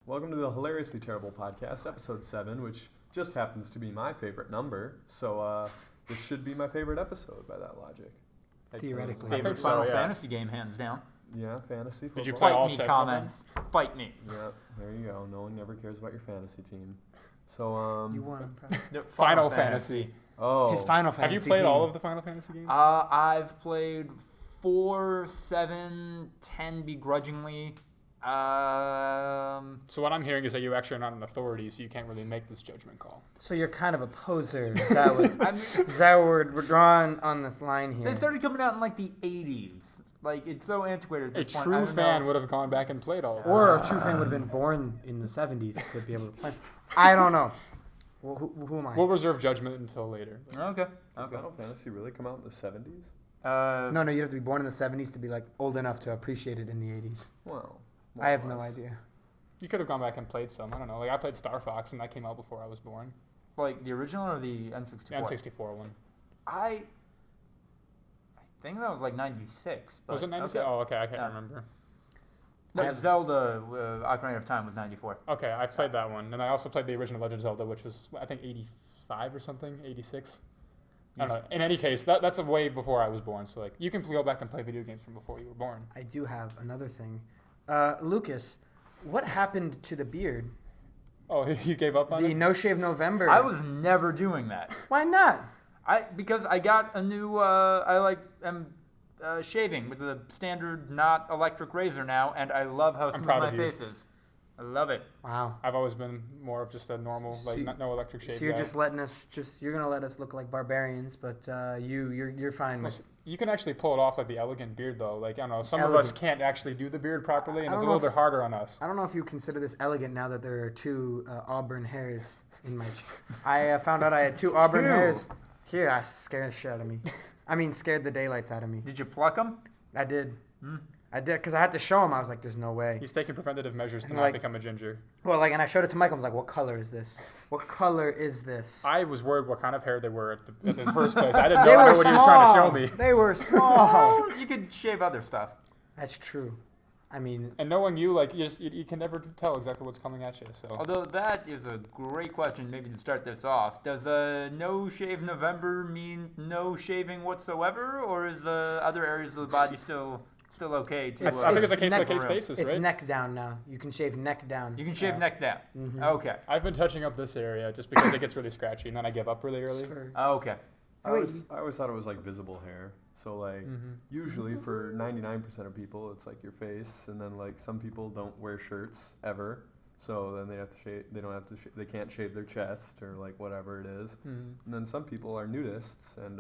Welcome to the Hilariously Terrible Podcast, episode 7, which just happens to be my favorite number. So this should be my favorite episode by that logic. Theoretically. Favorite Final Fantasy game, hands down. Yeah, fantasy football. Did you play all comments? Fight me. Yeah, there you go. No one ever cares about your fantasy team. So, You won. Final Fantasy. Oh. His Final Fantasy Have you played team. all of the Final Fantasy games? I've played 4, 7, 10 begrudgingly. So what I'm hearing is that you actually are not an authority, so you can't really make this judgment call. So you're kind of a poser. Is that what, is that what we're drawing on this line here? They started coming out in like the 80s. Like, it's so antiquated at A this point. true fan would have gone back and played all of them. Or a true fan would have been born in the 70s to be able to play. I don't know. Well, who am I? We'll reserve judgment until later. Okay. Did Final Fantasy really come out in the 70s? No, you have to be born in the 70s to be like old enough to appreciate it in the 80s. Wow. I have no idea. You could have gone back and played some. I don't know. Like I played Star Fox, and that came out before I was born. Like the original or the N64? The N64 one. I think that was like 96. But Was it 96? Okay. Oh, okay. I can't remember. No, Zelda Ocarina of Time was 94. Okay, I played that one. And I also played the original Legend of Zelda, which was, I think, 85 or something, 86. I don't know. In any case, that's a way before I was born. So, like, you can go back and play video games from before you were born. I do have another thing. Lucas, what happened to the beard? Oh, you gave up on The it? No Shave November. I was never doing that. Why not? Because I got a new am shaving with the standard not electric razor now, and I love how smooth proud my of you. face is. I love it. Wow. I've always been more of just a normal, So like, no electric shave So you're guy. just letting us you're gonna let us look like barbarians, but you're fine with. You can actually pull it off like the elegant beard, though. Like, I don't know, some of us Elegant. can't actually do the beard properly, and I it's a don't know little bit harder on us. I don't know if you consider this elegant now that there are 2 auburn hairs in my. I found out I had 2 auburn hairs. Here, I scared the shit out of me. I mean, scared the daylights out of me. Did you pluck them? I did. I did because I had to show him. I was like, "There's no way." He's taking preventative measures to And, not like- become a ginger. Well, like, and I showed it to Michael. I was like, "What color is this? What color is this?" I was worried what kind of hair they were at the first place. I didn't They know were what he was trying to show me. They were small. You could shave other stuff. That's true. I mean, And knowing you, like, you can never tell exactly what's coming at you. So Although that is a great question, maybe to start this off. Does no shave November mean no shaving whatsoever, or is other areas of the body still okay to? I think it's a case by neck- case basis, it's right? neck down now. You can shave neck down. You can shave neck down. Mhm. Okay. I've been touching up this area just because it gets really scratchy, and then I give up really early. For- Okay. I always thought it was like visible hair. So like Mm-hmm. usually for 99% of people it's like your face, and then like some people don't wear shirts ever. So then they have to shave. They don't have to. They can't shave their chest or like whatever it is. Mm-hmm. And then some people are nudists and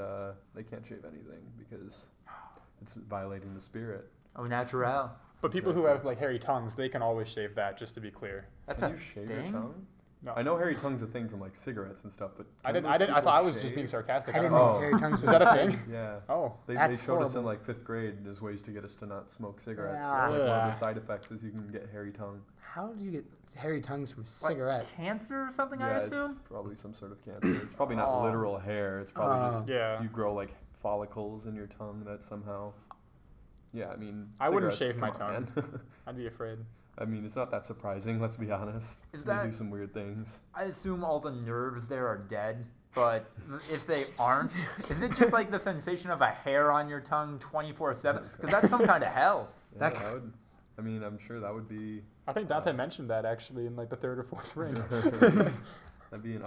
they can't shave anything because it's violating the spirit. Oh, natural. But people who have like hairy tongues, they can always shave that, just to be clear. That's Can a you shave thing? your tongue? No. I know hairy tongue's a thing from like cigarettes and stuff, but I can didn't. those I thought I people was just being shave? sarcastic. I I didn't don't know know. hairy tongues Is that a thing? Yeah. Oh. They That's showed us in horrible. like 5th grade as ways to get us to not smoke cigarettes. Yeah. It's like one of Yeah. the side effects is you can get hairy tongue. How do you get hairy tongues from a Like cigarette? cancer or something, I Yeah, assume? it's probably some sort of cancer. It's probably not Oh. literal hair. It's probably just Yeah. you grow like follicles in your tongue that somehow. Yeah, I mean. I wouldn't cigarettes, shave my come on, man. I'd be afraid. I mean, it's not that surprising. Let's be honest. Is They that- do some weird things. I assume all the nerves there are dead, but if they aren't, is it just like the sensation of a hair on your tongue 24/7? Because that's some kind of hell. Yeah, That- I would. I mean, I'm sure that would be. I think Dante mentioned that actually in like the 3rd or 4th ring. That'd be an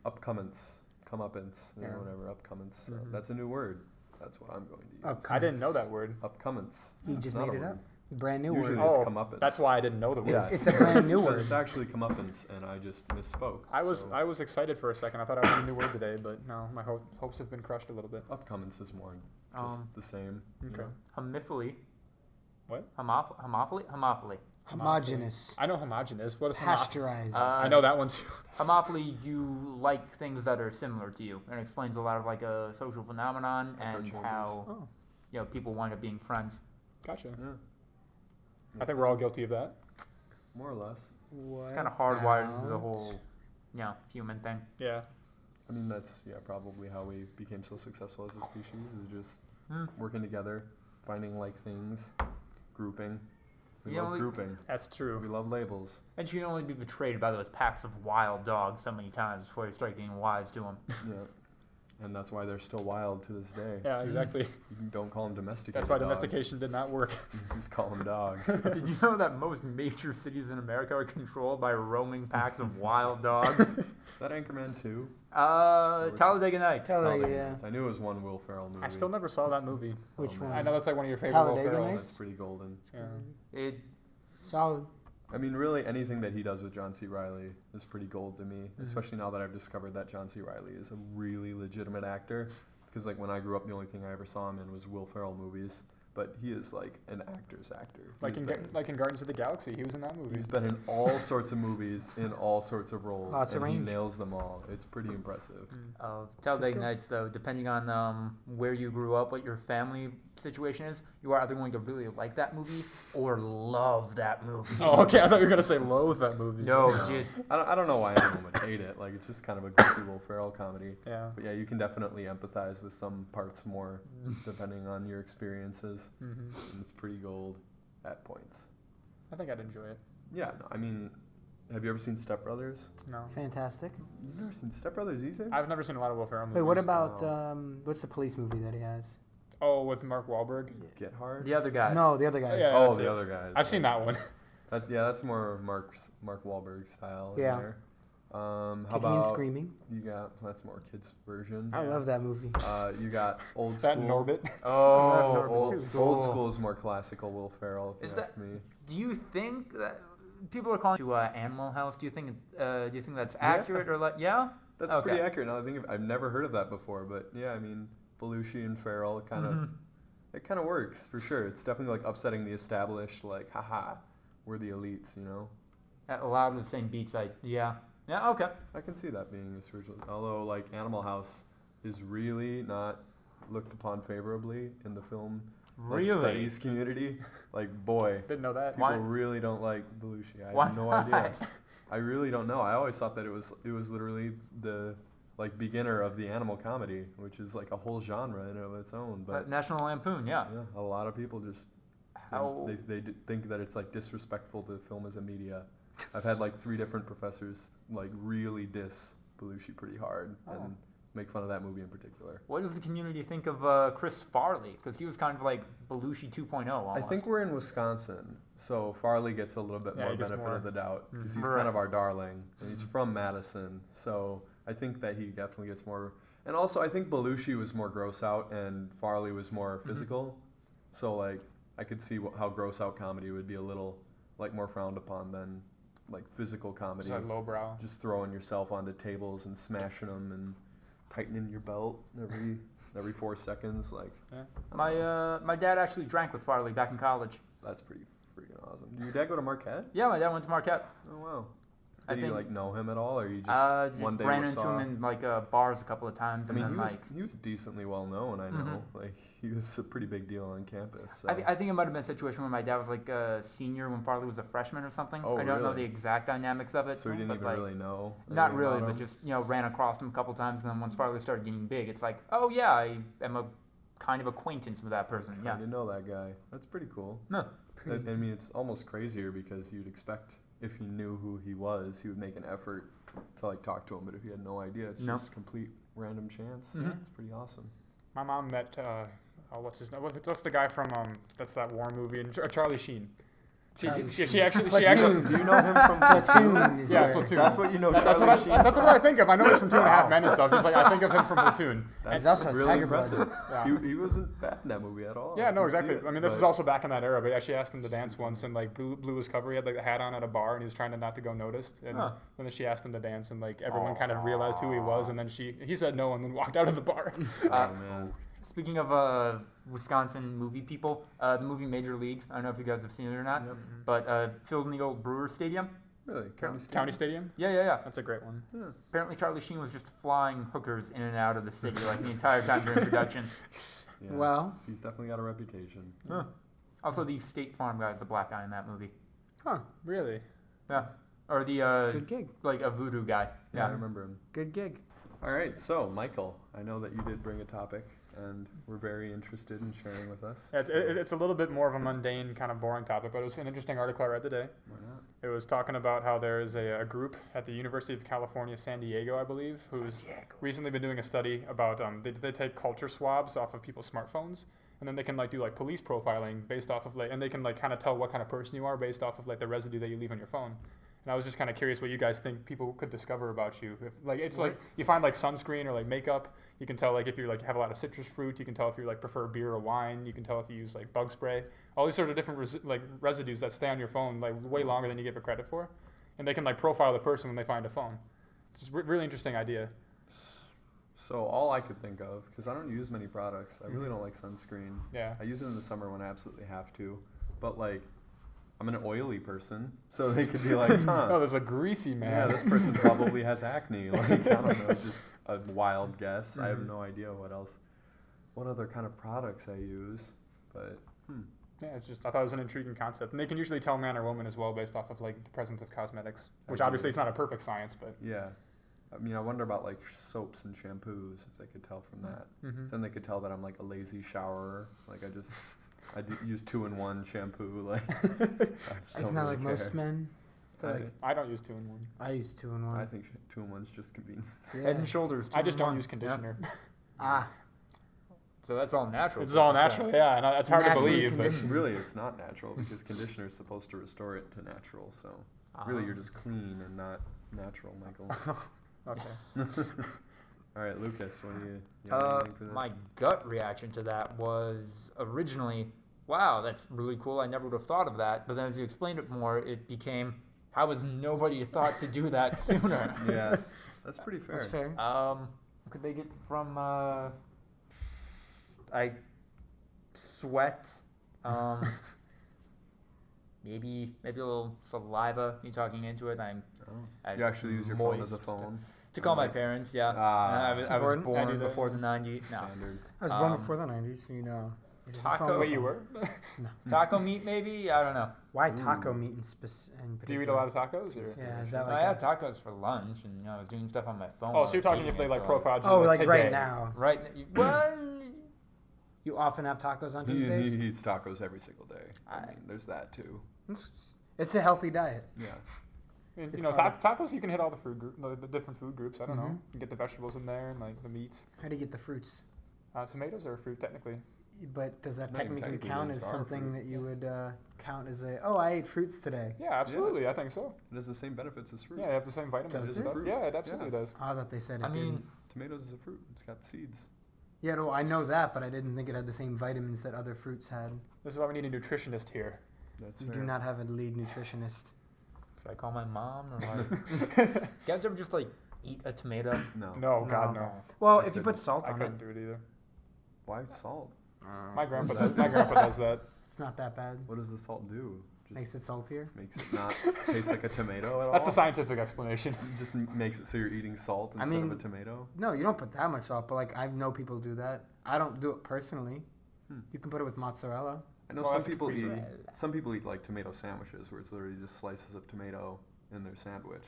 upcomance, comeuppance, Yeah. whatever, upcomance. So that's a new word. That's what I'm going to use. I didn't know that word. Upcomance. He It's just not made a it word. up. Brand new Usually word. it's Oh, comeuppance. that's why I didn't know the word. Yeah. It's a brand new So word. it's actually comeuppance, and I just misspoke. I was so excited for a second. I thought I was a new word today, but no, my hopes have been crushed a little bit. upcomance is more just the same. you Okay. know? Homophily. What? Homophily? Homophily. Homogeneous. I know homogeneous. What is homophily? Pasteurized. I know that one too. Homophily, you like things that are similar to you, and it explains a lot of like a social phenomenon and Echo how Oh, people wind up being friends. gotcha. Yeah. I think we're all guilty of that. More or less. It's kind of hardwired into the whole, human thing. Yeah. I mean, that's probably how we became so successful as a species is just working together, finding like things, grouping. We You love only- grouping. That's We true. love labels. And you can only be betrayed by those packs of wild dogs so many times before you start getting wise to them. Yeah. And that's why they're still wild to this day. Yeah, exactly. You don't call them domesticated That's why dogs. domestication did not work. You just call them dogs. Did you know that most major cities in America are controlled by roaming packs of wild dogs? Is that Anchorman 2? Talladega Nights. Talladega, yeah. I knew it was one Will Ferrell movie. I still never saw that movie. Which man. one? I know that's like one of your favorite Will Talladega Ferrells. Nights? That's pretty golden. Yeah. It Solid. I mean, really, anything that he does with John C. Reilly is pretty gold to me, Mm-hmm. especially now that I've discovered that John C. Reilly is a really legitimate actor. Because, like, when I grew up, the only thing I ever saw him in was Will Ferrell movies. But he is, like, an actor's actor. Like in Guardians of the Galaxy, he was in that movie. He's been in all sorts of movies, in all sorts of roles. Lots of and he range. nails them all. It's pretty impressive. Talladega Cisco? Nights, though, depending on where you grew up, what your family situation is, you are either going to really like that movie or love that movie. Oh, okay. I thought you were gonna say loathe that movie. No, No. dude. I don't know why anyone would hate it. Like, it's just kind of a goofy Will Ferrell comedy. Yeah. But yeah, you can definitely empathize with some parts more, depending on your experiences. Mm-hmm. And it's pretty gold at points. I think I'd enjoy it. Yeah, no, I mean, have you ever seen Step Brothers? No. Fantastic. You've never seen Step Brothers either? I've never seen a lot of Will Ferrell movies. Wait, what about Wow. what's the police movie that he has? Oh, with Mark Wahlberg? Get Hard? The other guys. No, the other guys. Yeah. Oh, that's the it. other guys. I've seen that one. That's more Mark Wahlberg style. In Yeah. there. How Kicking about and screaming. you got? That's more kids version. I love that movie. You got Old That School. Norbit. Oh, Norman old too. school. Old School is more classical Will Ferrell, if Is you that- ask me. Do you think that people are calling to Animal House? Do you think that's accurate or like yeah? That's Okay. pretty accurate. Now I think I've never heard of that before, but yeah, I mean Belushi and Ferrell kind of it kind of works for sure. It's definitely like upsetting the established, like haha, we're the elites, you know. A lot of the same beats. Yeah. Okay. I can see that being a spiritual. Although like Animal House is really not looked upon favorably in the film like, Really? studies community. Like boy, Didn't know that. people Why? really don't like Belushi. I Why have no not? idea. I really don't know. I always thought that it was literally the like beginner of the animal comedy, which is like a whole genre in and of its own. But National Lampoon. Yeah. yeah, a lot of people just How? they think that it's like disrespectful to film as a media. I've had like 3 different professors like really diss Belushi pretty hard and make fun of that movie in particular. What does the community think of Chris Farley? Because he was kind of like Belushi 2.0 almost. I think we're in Wisconsin, so Farley gets a little bit Yeah, more he gets benefit more. of the doubt because he's Right. kind of our darling, and he's from Madison, so I think that he definitely gets more. And also, I think Belushi was more gross out, and Farley was more physical. So like, I could see how gross out comedy would be a little like more frowned upon than like physical comedy. Just like lowbrow. Just throwing yourself onto tables and smashing them and tightening your belt every 4 seconds. Like my dad actually drank with Farley back in college. that's pretty freaking awesome. Did your dad go to Marquette? Yeah, my dad went to Marquette. Oh wow. I Did you think- like know him at all, or you Just one day ran was into saw? him in like bars a couple of times, I and mean, then he was decently well known. I know, like he was a pretty big deal on campus. So. I think it might have been a situation where my dad was like a senior when Farley was a freshman or something. Oh, I don't know really? the exact dynamics of it. So you didn't but, even like, really know. Not anything really, about but him? just ran across him a couple times, and then once Farley started getting big, it's like, oh yeah, I am a kind of acquaintance with that person. I Yeah. didn't know that guy. That's pretty cool. No. I mean, it's almost crazier because you'd expect if he knew who he was, he would make an effort to like talk to him. But if he had no idea, it's No. just complete random chance. Mhm. It's pretty awesome. My mom met, what's his name? What's the guy from, that's that war movie, and Charlie Sheen. Charlie She actually, Platoon. Do you know him from Platoon is Yeah, where- Platoon. That's what you know. That's Charlie what Sheen. that's what I think of. I know he's from 2.5 Men and stuff. Just like I think of him from Platoon. That's also has really Tiger Blood. impressive. Yeah. He wasn't bad in that movie at all. Yeah, I no, can see exactly. it, I mean, this is but- also back in that era. But yeah, she asked him to dance once, and like blew his cover. He had like the hat on at a bar, and he was trying to not to go noticed. And Huh. then she asked him to dance, and like everyone kind of realized who he was, and then he said no, and then walked out of the bar. Oh man. Speaking of Wisconsin movie people, the movie Major League. I don't know if you guys have seen it or not, Yep. but filmed in the old Brewers Stadium. Really? County Stadium. Yeah. That's a great one. Apparently, Charlie Sheen was just flying hookers in and out of the city like the entire time during production. Yeah. Well, He's definitely got a reputation. Also, the State Farm guy is the black guy in that movie. huh? Really? Yeah. Or the Good gig. like a voodoo guy. Yeah, I Yeah. remember him. Good gig. All right, so Michael, I know that you did bring a topic. and were very interested in sharing with us. Yeah, So, it's a little bit more of a mundane, kind of boring topic, but it was an interesting article I read today. why not? It was talking about how there is a group at the University of California, San Diego, I believe, who's recently been doing a study about they take culture swabs off of people's smartphones, and then they can like do like police profiling based off of like, and they can like kind of tell what kind of person you are based off of like the residue that you leave on your phone. And I was just kind of curious what you guys think people could discover about you. If like it's like you find like sunscreen or like makeup, you can tell like if you like have a lot of citrus fruit, you can tell if you like prefer beer or wine, you can tell if you use like bug spray, all these sorts of different residues that stay on your phone like way longer than you give it credit for, and they can like profile the person when they find a phone. It's a really interesting idea. So all I could think of, because I don't use many products, I really don't like sunscreen. Yeah. I use it in the summer when I absolutely have to, but like, I'm an oily person, so they could be like, huh. Oh, there's a greasy man. Yeah, this person probably has acne. Like, I don't know, just a wild guess. I have no idea what other kind of products I use, but Yeah, it's just I thought it was an intriguing concept, and they can usually tell man or woman as well based off of like the presence of cosmetics, which obviously it's not a perfect science, but yeah. I mean, I wonder about like soaps and shampoos, if they could tell from that. Then they could tell that I'm like a lazy showerer. Like I do use 2-in-1 shampoo. Like, I just It's don't not really like care. most men. I feel like I don't use 2-in-1. I use 2-in-1. I think 2-in-1's just convenient. Yeah. Head and Shoulders. I just don't 2-in-1. use conditioner. Ah, So that's all natural. It's all natural, yeah, and that's hard to Naturally believe, but conditioned. Really, it's not natural because conditioner is supposed to restore it to natural. So really, you're just clean and not natural, Michael. okay. All right, Lucas, what do you have anything for this? My gut reaction to that was originally, wow, that's really cool. I never would have thought of that. But then as you explained it more, it became, how has nobody thought to do that sooner? Yeah, that's pretty fair. that's fair. What could they get from, I sweat, maybe a little saliva, me talking into it. You actually use your phone as a phone? To call my parents, yeah. I was important. I born do that. before the 90s. No. Standard. I was born Um, before the 90s, so you know. It is a taco- phone. Wait, you were? Taco meat, maybe? I don't know. Why taco meat in Do you eat a lot of tacos? Or? Yeah, is that I like had tacos for lunch, and I was doing stuff on my phone. Oh, while so I you're was talking eating if they it, like so, profiled you Oh, like like right today. now. Right. Well, You often have tacos on He Tuesdays? eats tacos every single day. I I- mean, there's that too. It's a healthy diet. Yeah. And, It's you know, part tacos you can hit all the food the different food groups. I don't know. Mhm. You can get the vegetables in there and like the meats. How do you get the fruits? Tomatoes are a fruit technically. But does that Not even technically technically, count those as are something fruit. that you would count as I ate fruits today? Yeah, absolutely. I think so. It has the same benefits as fruit. Yeah, they have the same vitamins Does and it? stuff. Fruit. Yeah, it absolutely does. Oh, I thought they said it I mean, didn't. Tomatoes is a fruit. It's got seeds. Yeah, no, I know that, but I didn't think it had the same vitamins that other fruits had. This is why we need a nutritionist here. That's You fair. do not have a lead nutritionist. should I call my mom or like? You guys ever just like eat a tomato? No. No, God, no. Well, I if you put couldn't. salt I on couldn't it, do it either. Why salt? My grandpa does. My grandpa does that. it's not that bad. What does the salt do? Just Makes it saltier. makes it not taste like a tomato at all? That's the scientific explanation. It just makes it so you're eating salt I instead of mean- a tomato? No, you don't put that much salt, but like I know people do that. I don't do it personally. You can put it with mozzarella. I know Well, some that's people pretty eat some people eat like tomato sandwiches where it's literally just slices of tomato in their sandwich.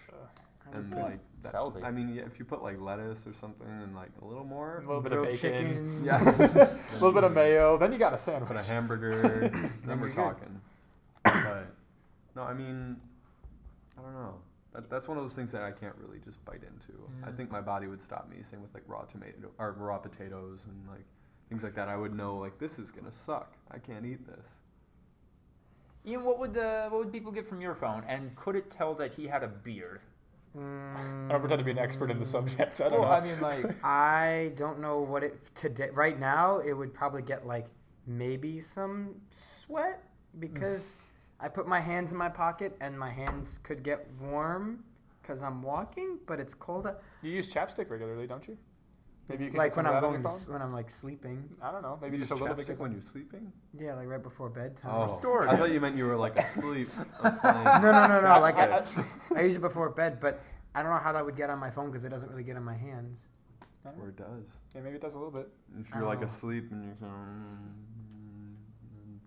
And like that, Salty. I mean, yeah, if you put like lettuce or something and like a little A more, little bit of Grilled bacon. chicken. yeah, A little bit of mayo. Then you got a sandwich. put a hamburger, then we're you're good. talking. But no, I mean, I don't know. That's one of those things that I can't really just bite into. I think my body would stop me. Same with like raw tomato or raw potatoes and like things like that. I would know like this is gonna suck. I can't eat this. Ian, what would people get from your phone? And could it tell that he had a beard? I don't pretend to be an expert in the subject. I don't Well, know. I mean, like, I don't know what it today. Right now, it would probably get like maybe some sweat because I put my hands in my pocket and my hands could get warm because I'm walking, but it's cold. You use chapstick regularly, don't you? Maybe you can Like get some when of I'm that on going, your phone? when I'm like sleeping. I don't know. Maybe You just a use little bit. chapstick when you're sleeping? Yeah, like right before bedtime. Oh, Restored. I thought you meant you were like asleep. No, like Chapstick. I use it before bed, but I don't know how that would get on my phone because it doesn't really get on my hands. Or it does. Yeah, maybe it does a little bit. If I you're like don't know. asleep and you're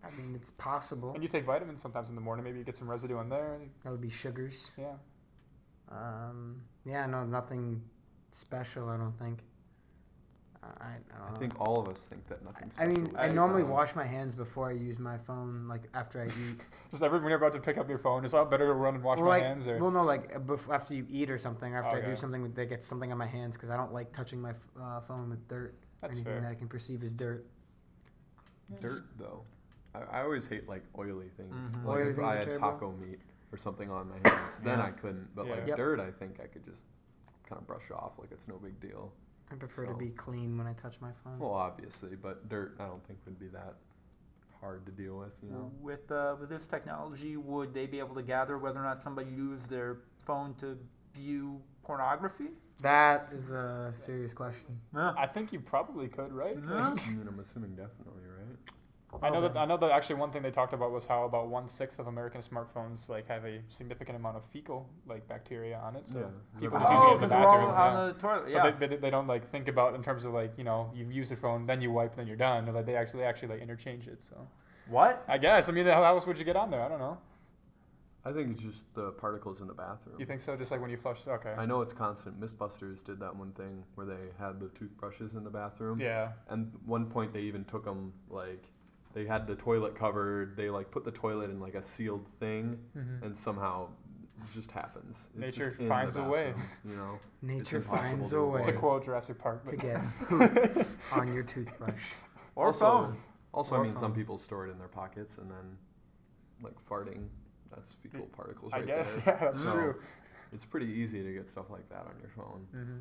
I mean, it's possible. And you take vitamins sometimes in the morning. Maybe you get some residue on there. That would be sugars. Yeah. Yeah, no, nothing special. I don't think. I don't I know. think all of us think that nothing's I special. mean, with I your normally phone. wash my hands before I use my phone, like after I eat. Just when you're about to pick up your phone, it's all better to run and wash Well, my like, hands. Or well, no, like after you eat or something, after I Okay. do something that gets something on my hands, because I don't like touching my phone with dirt or That's anything fair. that I can perceive as dirt. Dirt though. I always hate like oily things. Mhm. Like Oily if things I are had terrible. taco meat or something on my hands, then Yeah. I couldn't. But Yeah. like Yep. dirt, I think I could just kind of brush off like it's no big deal. I prefer to So- be clean when I touch my phone. Well, obviously, but dirt I don't think would be that hard to deal with. You know. With this technology, would they be able to gather whether or not somebody used their phone to view pornography? That is a serious question. I think you probably could, right? Yeah. I mean, I'm assuming definitely, right? I know Okay. that actually one thing they talked about was how about 1/6 of American smartphones like have a significant amount of fecal like bacteria on it. So Yeah. people Oh, just using it in the because we're all bathroom. on Yeah. the toilet. But Yeah. they don't like think about in terms of like you use the phone, then you wipe, then you're done. Or, like they actually like interchange it. So What? I guess how else would you get on there? I don't know. I think it's just the particles in the bathroom. You think so? Just like when you flush? Okay. I know it's constant. Mythbusters did that one thing where they had the toothbrushes in the bathroom. Yeah. And one point they even took them like they had the toilet covered. They like put the toilet in like a sealed thing, Mm-hmm. and somehow it just happens. It's Nature just in finds the a way. bathroom, You know. Nature impossible finds to a way It's a avoid. quote Jurassic Park. to But get poop on your toothbrush. Or also, phone. Also, Or I mean, some phone. people store it in their pockets and then like farting. That's fecal particles. I Right guess there. yeah, that's So, true. It's pretty easy to get stuff like that on your phone. Mm-hmm.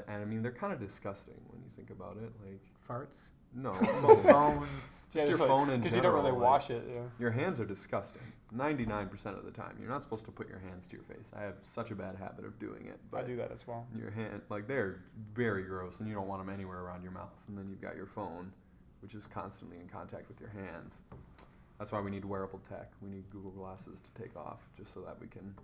And I mean, they're kind of disgusting when you think about it. Like, Farts. no, Phones. just your phone in because you don't really general, wash it. Yeah. Your hands are disgusting. 99% of the time, you're not supposed to put your hands to your face. I have such a bad habit of doing it. I But do that as well. your hand, like they're very gross, and you don't want them anywhere around your mouth. And then you've got your phone, which is constantly in contact with your hands. That's why we need wearable tech. We need Google Glasses to take off, just so that we can,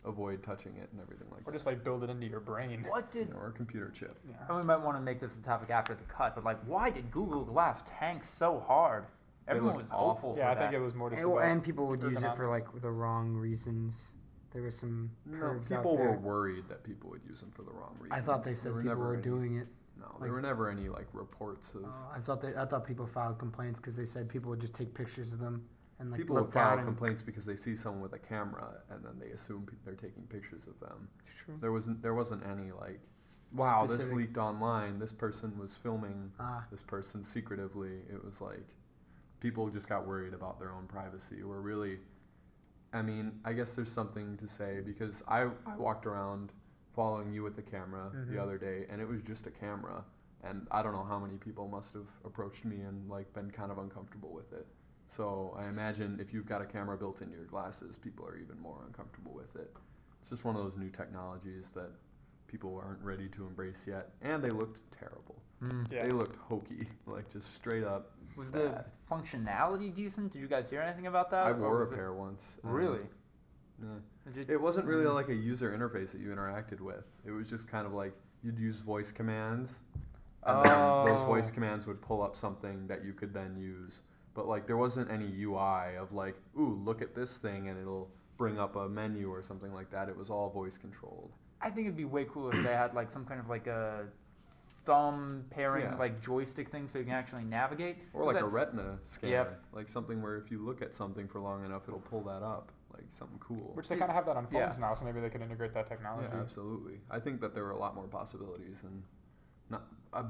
avoid touching it and everything like Or that. just like build it into your brain. What did? Or a computer chip. Yeah. And we might want to make this a topic after the cut, but like, why did Google Glass tank so hard? They Everyone looked was hopeful awful. for Yeah, I that. think it was more just And, about and people would use it for ergonomics. like the wrong reasons. There was some No, pervs out people were there. worried that people would use them for the wrong reasons. I thought they said There people never were any- doing it. No, like- there were never any like reports of. I thought people filed complaints because they said people would just take pictures of them and like People look would file down and complaints because they see someone with a camera and then they assume they're taking pictures of them. It's true. There wasn't any like, wow, this Specific- leaked online. This person was filming Ah, this person secretively. It was like people just got worried about their own privacy. Or really, I mean, I guess there's something to say because I walked around following you with the camera Mm-hmm. the other day, and it was just a camera. And I don't know how many people must have approached me and like been kind of uncomfortable with it. So I imagine if you've got a camera built into your glasses, people are even more uncomfortable with it. It's just one of those new technologies that people aren't ready to embrace yet, and they looked terrible. Yes. They looked hokey, like just straight up. Was the bad. functionality decent? Did you guys hear anything about that? I Or wore a was it- pair once. and, Really? yeah. Did It wasn't really like a user interface that you interacted with. It was just kind of like you'd use voice commands, and then those voice Oh. commands would pull up something that you could then use. But like there wasn't any UI of like, ooh, look at this thing, and it'll bring up a menu or something like that. It was all voice controlled. I think it'd be way cooler if they had like some kind of like a thumb pairing Yeah. like joystick thing so you can actually navigate. Or like a That's- retina scanner, Yep. like something where if you look at something for long enough, it'll pull that up, like something cool. Which they kind of have that on Yeah. phones now, so maybe they could integrate that technology. Yeah, absolutely. I think that there are a lot more possibilities, and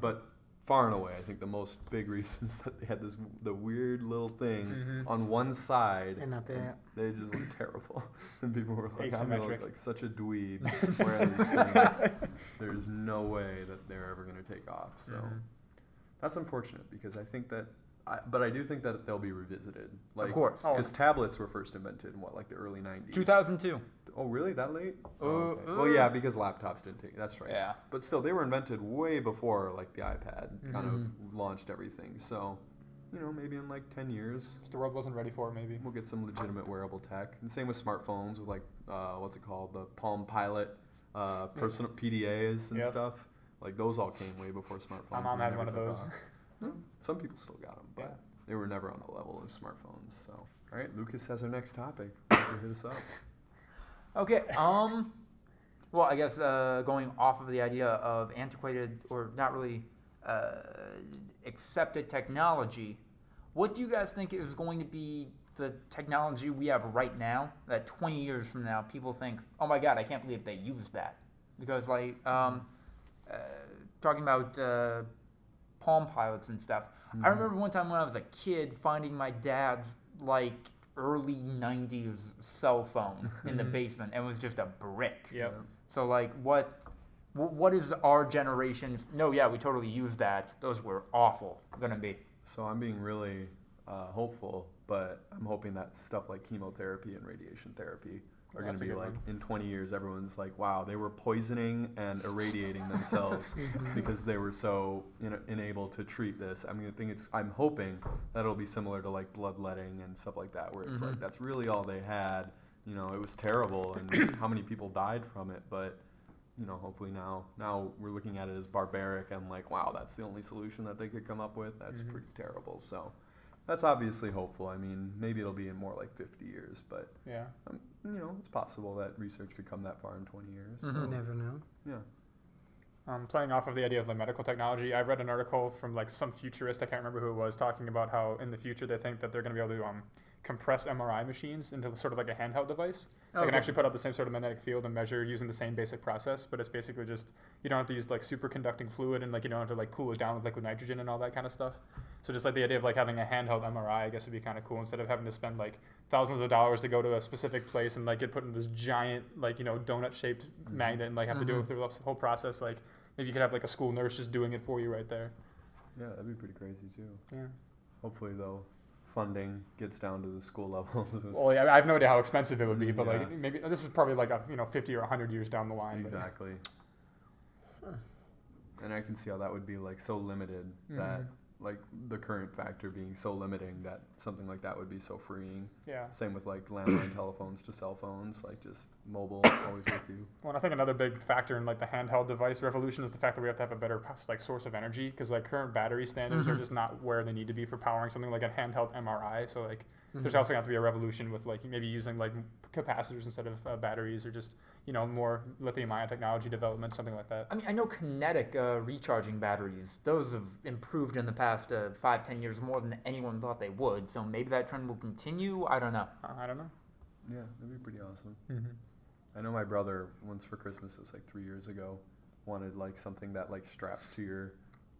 but far and away, I think the most big reason is that they had the weird little thing on one side, and not there. they just look terrible, and people were like, "I'm gonna look Asymmetric. like such a dweeb wearing these things." There's no way that they're ever gonna take off. So that's unfortunate because I think that. But I do think that they'll be revisited. Like, Of course. Because tablets were first invented in like the early 90s. 2002. Oh, really? That late? Uh, Okay. Well, yeah, because laptops didn't take. That's right. Yeah. But still, they were invented way before like the iPad kind of launched everything. So, maybe in like 10 years, Just the world wasn't ready for it, maybe. we'll get some legitimate wearable tech. And same with smartphones with like what's it called, the Palm Pilot, personal PDAs and Yep. stuff. Like those all came way before smartphones. My mom and they had never one of took those. off. Well, some people still got them, but Yeah. they were never on the level of smartphones. So, all right, Lucas has our next topic. Why don't you hit us up? Okay. Well, I guess going off of the idea of antiquated or not really accepted technology, what do you guys think is going to be the technology we have right now that 20 years from now people think, oh my God, I can't believe they used that? Because like talking about Palm Pilots and stuff, I remember one time when I was a kid finding my dad's like early 90s cell phone in the basement and it was just a brick. Yep. So like what is our generation's, no, yeah, we totally used that, those were awful, gonna be? So I'm being really hopeful, but I'm hoping that stuff like chemotherapy and radiation therapy are going That's to a be good like one. in 20 years, everyone's like, wow, they were poisoning and irradiating themselves because they were so unable to treat this. I mean, I'm hoping that it'll be similar to like bloodletting and stuff like that, where it's like that's really all they had. You know, it was terrible, and how many people died from it, but you know, hopefully now we're looking at it as barbaric and like, wow, that's the only solution that they could come up with. That's pretty terrible. So that's obviously hopeful. I mean, maybe it'll be in more like 50 years, but Yeah. you know, it's possible that research could come that far in 20 years. You So, never know. yeah. Playing off of the idea of like medical technology, I read an article from like some futurist, I can't remember who it was, talking about how in the future they think that they're going to be able to compress MRI machines into sort of like a handheld device. They can actually put out the same sort of magnetic field and measure using the same basic process, but it's basically just, you don't have to use like superconducting fluid and like you don't have to like cool it down with liquid nitrogen and all that kind of stuff. So just like the idea of like having a handheld MRI, I guess would be kind of cool instead of having to spend like thousands of dollars to go to a specific place and like get put in this giant like, you know, donut shaped magnet and like have to do it through the whole process. Like maybe you could have like a school nurse just doing it for you right there. Yeah, that'd be pretty crazy too. Yeah. Hopefully, though, funding gets down to the school levels. Well, yeah, I have no idea how expensive it would be, but Yeah. like maybe this is probably like 50 or 100 years down the line. but- Exactly. And I can see how that would be like so limited that like the current factor being so limiting that something like that would be so freeing. Yeah. Same with like landline telephones to cell phones, like just mobile, always with you. Well, and I think another big factor in like the handheld device revolution is the fact that we have to have a better like source of energy because like current battery standards are just not where they need to be for powering something like a handheld MRI. So like there's also going to have to be a revolution with like maybe using like capacitors instead of batteries or just more lithium-ion technology development, something like that. I mean, I know kinetic recharging batteries, those have improved in the past 5-10 years more than anyone thought they would, so maybe that trend will continue, I don't know. I don't know. Yeah, that'd be pretty awesome. Mm-hmm. I know my brother once for Christmas, it was like 3 years ago, wanted like something that like straps to your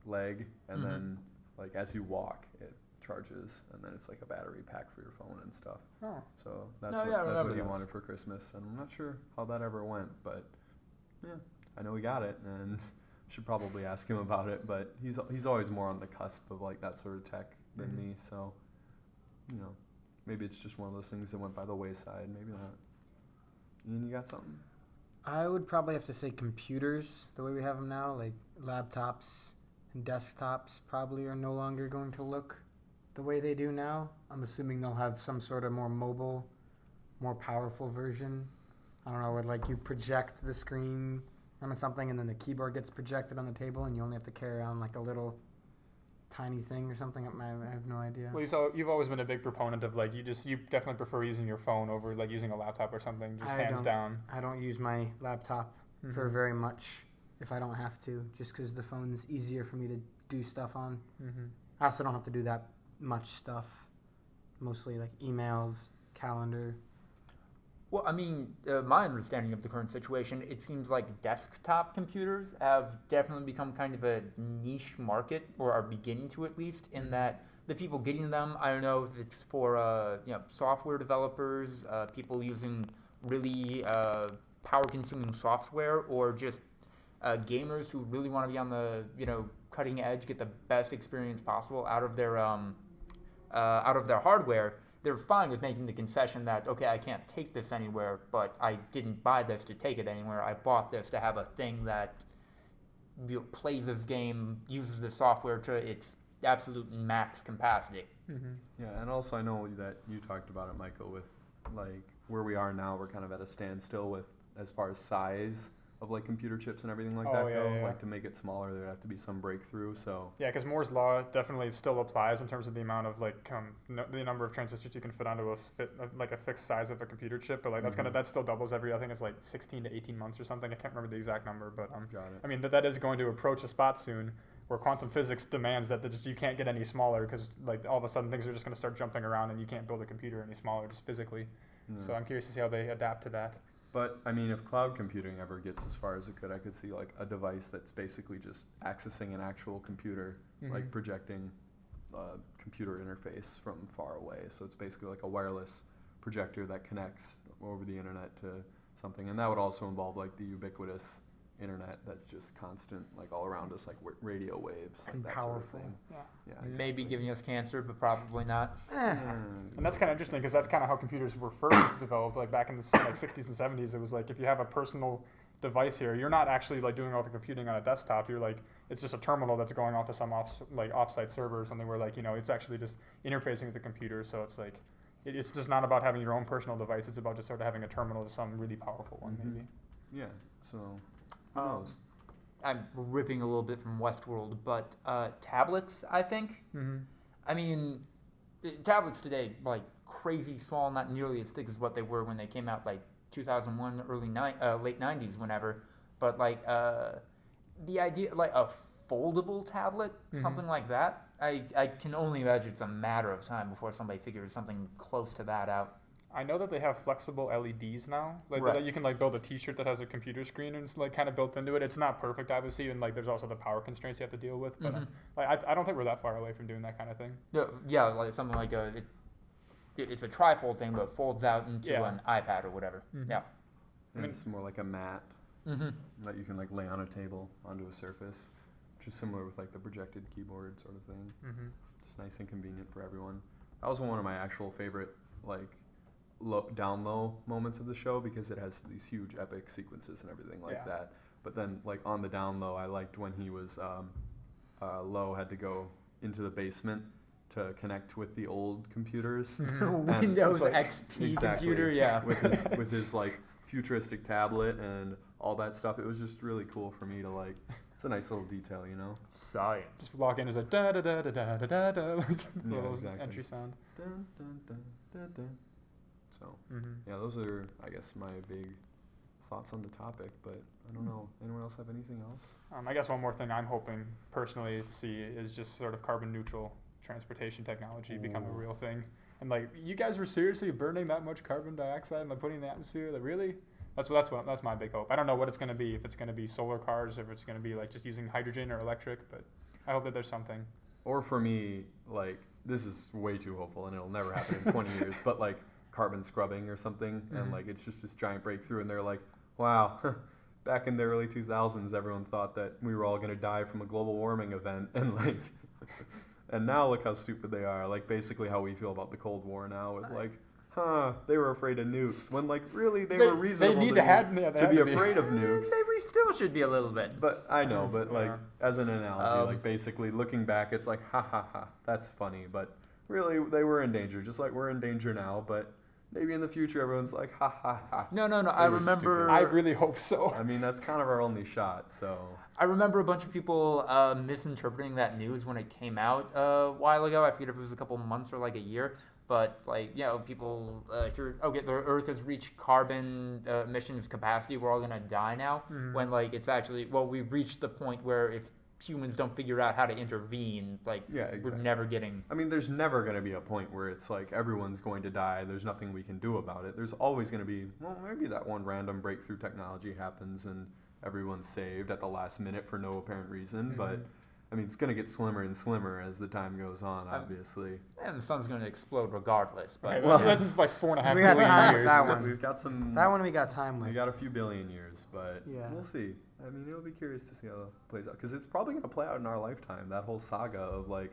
leg and then like as you walk it charges and then it's like a battery pack for your phone and stuff. Oh. So that's No, what, yeah, I that's remember what he those. wanted for Christmas, and I'm not sure how that ever went, but yeah, I know he got it, and should probably ask him about it. But he's always more on the cusp of like that sort of tech than me, so maybe it's just one of those things that went by the wayside. Maybe not. Ian, you got something? I would probably have to say computers, the way we have them now, like laptops and desktops probably are no longer going to look the way they do now. I'm assuming they'll have some sort of more mobile, more powerful version. I don't know, where like you project the screen onto something and then the keyboard gets projected on the table and you only have to carry around like a little tiny thing or something. I have no idea. Well, you've always been a big proponent of like you definitely prefer using your phone over like using a laptop or something, just hands down. I don't use my laptop for very much if I don't have to, just because the phone's easier for me to do stuff on. I also don't have to do that much stuff, mostly like emails, calendar. Well, I mean, my understanding of the current situation, it seems like desktop computers have definitely become kind of a niche market, or are beginning to at least, in that the people getting them, I don't know if it's for software developers, people using really power-consuming software, or just gamers who really want to be on the cutting edge, get the best experience possible out of their hardware. They're fine with making the concession that, okay, I can't take this anywhere, but I didn't buy this to take it anywhere. I bought this to have a thing that plays this game, uses the software to its absolute max capacity. Yeah, and also I know that you talked about it, Michael, with like where we are now, we're kind of at a standstill with as far as size of like computer chips and everything like Oh, that yeah, go. yeah. Like to make it smaller, there'd have to be some breakthrough. So Yeah, because Moore's law definitely still applies in terms of the amount of like the number of transistors you can fit onto like a fixed size of a computer chip. But like that still doubles every, I think it's like 16 to 18 months or something. I can't remember the exact number, but got it. I mean that is going to approach a spot soon where quantum physics demands that you can't get any smaller because like all of a sudden things are just going to start jumping around and you can't build a computer any smaller just physically. So I'm curious to see how they adapt to that. But I mean, if cloud computing ever gets as far as it could, I could see like a device that's basically just accessing an actual computer, like projecting a computer interface from far away. So it's basically like a wireless projector that connects over the internet to something, and that would also involve like the ubiquitous internet that's just constant, like all around us, like radio waves, like And that powerful. sort of thing. Yeah. Yeah, Maybe exactly. giving us cancer, but probably not. And that's kind of interesting because that's kind of how computers were first developed. Like back in the like 60s and 70s, it was like if you have a personal device here, you're not actually like doing all the computing on a desktop. You're like it's just a terminal that's going off to some offsite server or something where like it's actually just interfacing with the computer. So it's like it's just not about having your own personal device. It's about just sort of having a terminal to some really powerful one, maybe. Yeah. So who knows? I'm ripping a little bit from Westworld, but tablets, I think. I mean, tablets today, like crazy small, not nearly as thick as what they were when they came out, like 2001, late 90s, whenever. But like the idea, like a foldable tablet, something like that. I can only imagine it's a matter of time before somebody figures something close to that out. I know that they have flexible LEDs now. Like Right. that you can like build a T-shirt that has a computer screen and it's like kind of built into it. It's not perfect, obviously, and like there's also the power constraints you have to deal with. But like I don't think we're that far away from doing that kind of thing. Yeah, like something like it's a trifold thing, but folds out into Yeah. an iPad or whatever. Yeah. And it's more like a mat that you can like lay on a table onto a surface, which is similar with like the projected keyboard sort of thing. Just nice and convenient for everyone. That was one of my actual favorite like down low moments of the show because it has these huge epic sequences and everything like that. But then like on the down low, I liked when he was Low had to go into the basement to connect with the old computers. And Windows it's like- XP computer, yeah. with his like futuristic tablet and all that stuff. It was just really cool for me to like. It's a nice little detail, you know. Science. Just log in as a da da da da da da da da like little exactly. entry sound. Dun, dun, dun, dun, dun. So yeah, those are I guess my big thoughts on the topic. But I don't know. Anyone else have anything else? I guess one more thing I'm hoping personally to see is just sort of carbon neutral transportation technology become a real thing. And like, you guys were seriously burning that much carbon dioxide and like putting in the atmosphere? Like, really? That's my big hope. I don't know what it's going to be. If it's going to be solar cars, if it's going to be like just using hydrogen or electric, but I hope that there's something. Or for me, like this is way too hopeful and it'll never happen in 20 years. But like carbon scrubbing or something, and like it's just this giant breakthrough, and they're like, wow. Back in the early 2000s, everyone thought that we were all going to die from a global warming event, and like, and now look how stupid they are. Like basically how we feel about the Cold War now, with like, they were afraid of nukes when like really they were reasonable to be afraid of nukes. We still should be a little bit. But I know, but like as an analogy, like basically looking back, it's like that's funny, but really they were in danger, just like we're in danger now, but. Maybe in the future, everyone's like, No. I remember. I really hope so. I mean, that's kind of our only shot, so. I remember a bunch of people misinterpreting that news when it came out a while ago. I forget if it was a couple months or like a year. But, like, people hear, okay, the Earth has reached carbon emissions capacity. We're all going to die now. When, like, it's actually, we've reached the point where if humans don't figure out how to intervene, like, we're never getting... I mean, there's never going to be a point where it's like everyone's going to die, there's nothing we can do about it. There's always going to be, maybe that one random breakthrough technology happens and everyone's saved at the last minute for no apparent reason, but... I mean, it's going to get slimmer and slimmer as the time goes on, obviously. And the sun's going to explode regardless. But that's just like 4.5 We got billion time with years. that one. We've got some... That one we got time with. We got a few billion years, but Yeah. we'll see. I mean, it'll be curious to see how it plays out. Because it's probably going to play out in our lifetime, that whole saga of like,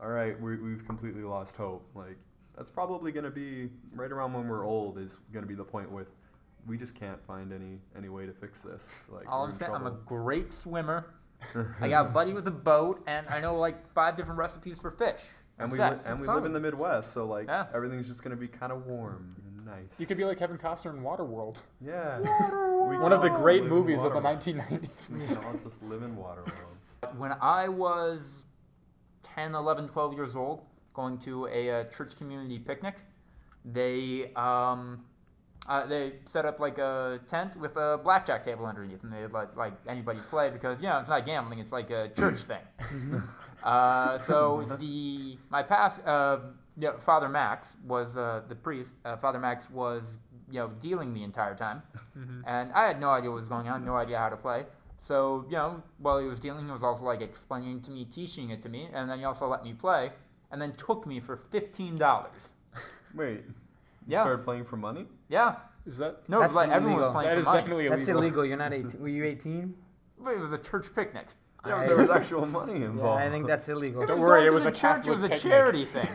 all right, we've completely lost hope. Like, that's probably going to be right around when we're old is going to be the point with we just can't find any way to fix this. Like, all we're I'm in saying, I'm a trouble. great swimmer. I got a buddy with a boat, and I know like 5 different recipes for fish. And we That's live solid. in the Midwest, so like everything's just going to be kind of warm and nice. You could be like Kevin Costner in Waterworld. Yeah. Waterworld. We One of the great Live in movies of the water. 1990s. I'll just live in Waterworld. When I was 10, 11, 12 years old, going to a church community picnic, they set up like a tent with a blackjack table underneath, and they let like anybody play because it's not gambling; it's like a church thing. So Father Max was the priest. Father Max was dealing the entire time, and I had no idea what was going on, no idea how to play. So while he was dealing, he was also like explaining to me, teaching it to me, and then he also let me play, and then took me for $15. Wait. You Yeah. started playing for money? Yeah. Is that? No, it was That's like everyone was illegal. playing That for is money. definitely illegal. That's illegal. You're not 18. Were you 18? But it was a church picnic. Yeah, there was actual money Yeah, involved. I think that's illegal. Don't was worry, going it to was the a church. It was a Catholic picnic. charity thing.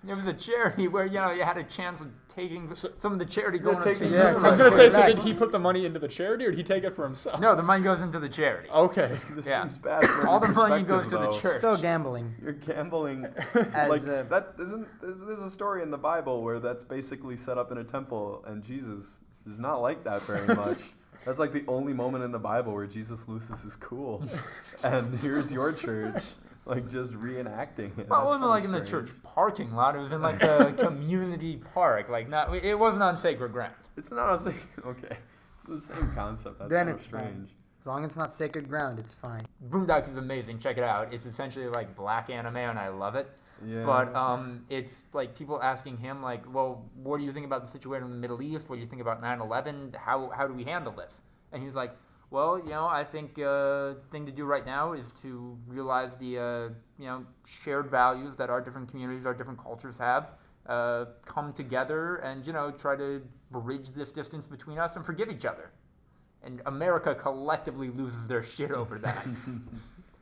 It was a charity where you had a chance of taking some of the charity going to taking the some I of was it. gonna say, so Right. did he put the money into the charity, or did he take it for himself? No, the money goes into the charity. Okay. This Yeah. seems bad. From All the every money goes perspective, to the though. church. Still gambling. You're gambling. As Like a- that isn't. There's a story in the Bible where that's basically set up in a temple, and Jesus is not like that very much. That's like the only moment in the Bible where Jesus loses his cool, and here's your church, like just reenacting it. Well, it That's wasn't kinda like in the strange. church parking lot. It was in like the community park. Like it wasn't on sacred ground. It's not. I was like, okay, it's the same concept. That's Then kind of it's fine. strange. As long as it's not sacred ground, it's fine. Boondocks is amazing. Check it out. It's essentially like black anime, and I love it. Yeah. But it's like people asking him like, well, what do you think about the situation in the Middle East? What do you think about 9/11? How do we handle this? And he's like, well, I think the thing to do right now is to realize the shared values that our different communities, our different cultures have, come together and try to bridge this distance between us and forgive each other. And America collectively loses their shit over that.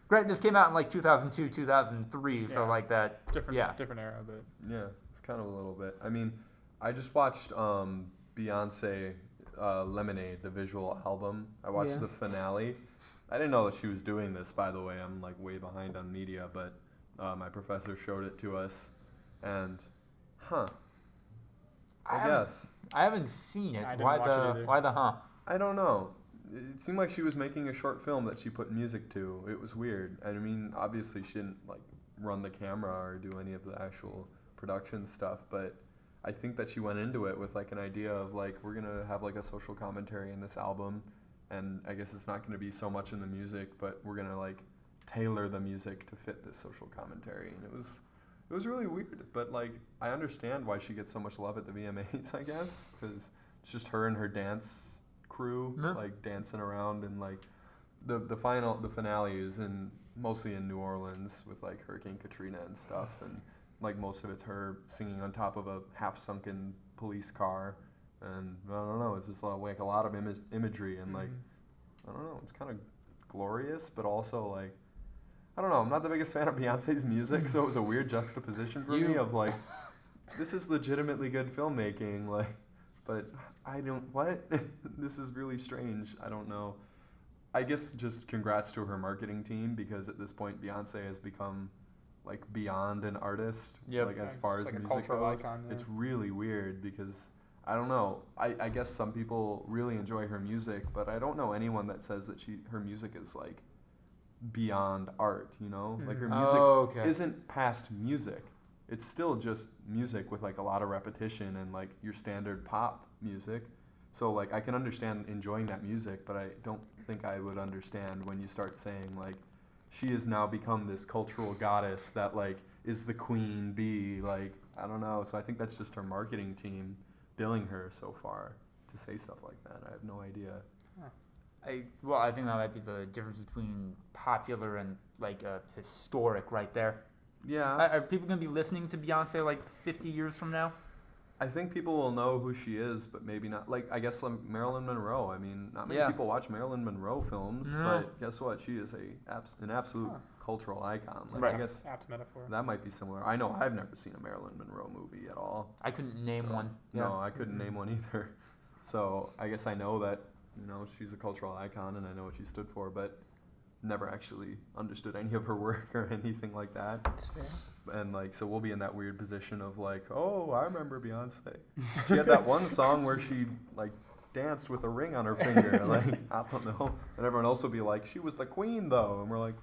Granted, this came out in like 2002, 2003, so Yeah. like that. Different era, but Yeah, it's kind of a little bit. I mean, I just watched Beyonce Lemonade, the visual album. I watched Yeah. the finale. I didn't know that she was doing this, by the way. I'm like way behind on media, but my professor showed it to us, and I guess. I haven't seen it. I didn't Why watch the it either. why the huh? I don't know. It seemed like she was making a short film that she put music to. It was weird. I mean, obviously she didn't like run the camera or do any of the actual production stuff, but I think that she went into it with like an idea of like, we're gonna have like a social commentary in this album, and I guess it's not gonna be so much in the music, but we're gonna like tailor the music to fit this social commentary. And it was really weird, but like I understand why she gets so much love at the VMAs, I guess, because it's just her and her dance crew Yeah. like dancing around, and like the finale is mostly in New Orleans with like Hurricane Katrina and stuff, and like most of it's her singing on top of a half sunken police car, and I don't know, it's just like a lot of imagery, and like I don't know, it's kind of glorious, but also like I don't know, I'm not the biggest fan of Beyonce's music, so it was a weird juxtaposition for me of like, this is legitimately good filmmaking, like, but this is really strange. I don't know. I guess just congrats to her marketing team, because at this point Beyonce has become like beyond an artist. Yep. Like as Yeah, far she's as like a music cultural goes. icon, yeah. It's really weird because I don't know. I guess some people really enjoy her music, but I don't know anyone that says that her music is like beyond art, Like her music Okay. isn't past music. It's still just music with like a lot of repetition and like your standard pop music. So like I can understand enjoying that music, but I don't think I would understand when you start saying like she has now become this cultural goddess that like is the queen bee. Like I don't know. So I think that's just her marketing team billing her so far to say stuff like that. I have no idea. I think that might be the difference between popular and like historic right there. Yeah. Are people gonna be listening to Beyonce like 50 years from now? I think people will know who she is, but maybe not. Like, I guess like Marilyn Monroe. I mean, not many Yeah. people watch Marilyn Monroe films, No. but guess what? She is an absolute cultural icon. Like, Right. I guess apt metaphor. that might be similar. I know I've never seen a Marilyn Monroe movie at all. I couldn't name So, one. No, I couldn't name one either. So I guess I know that, she's a cultural icon and I know what she stood for, but never actually understood any of her work or anything like that. That's fair. And like, so we'll be in that weird position of like, oh, I remember Beyonce. She had that one song where she like danced with a ring on her finger. Like, I don't know. And everyone else will be like, she was the queen, though. And we're like,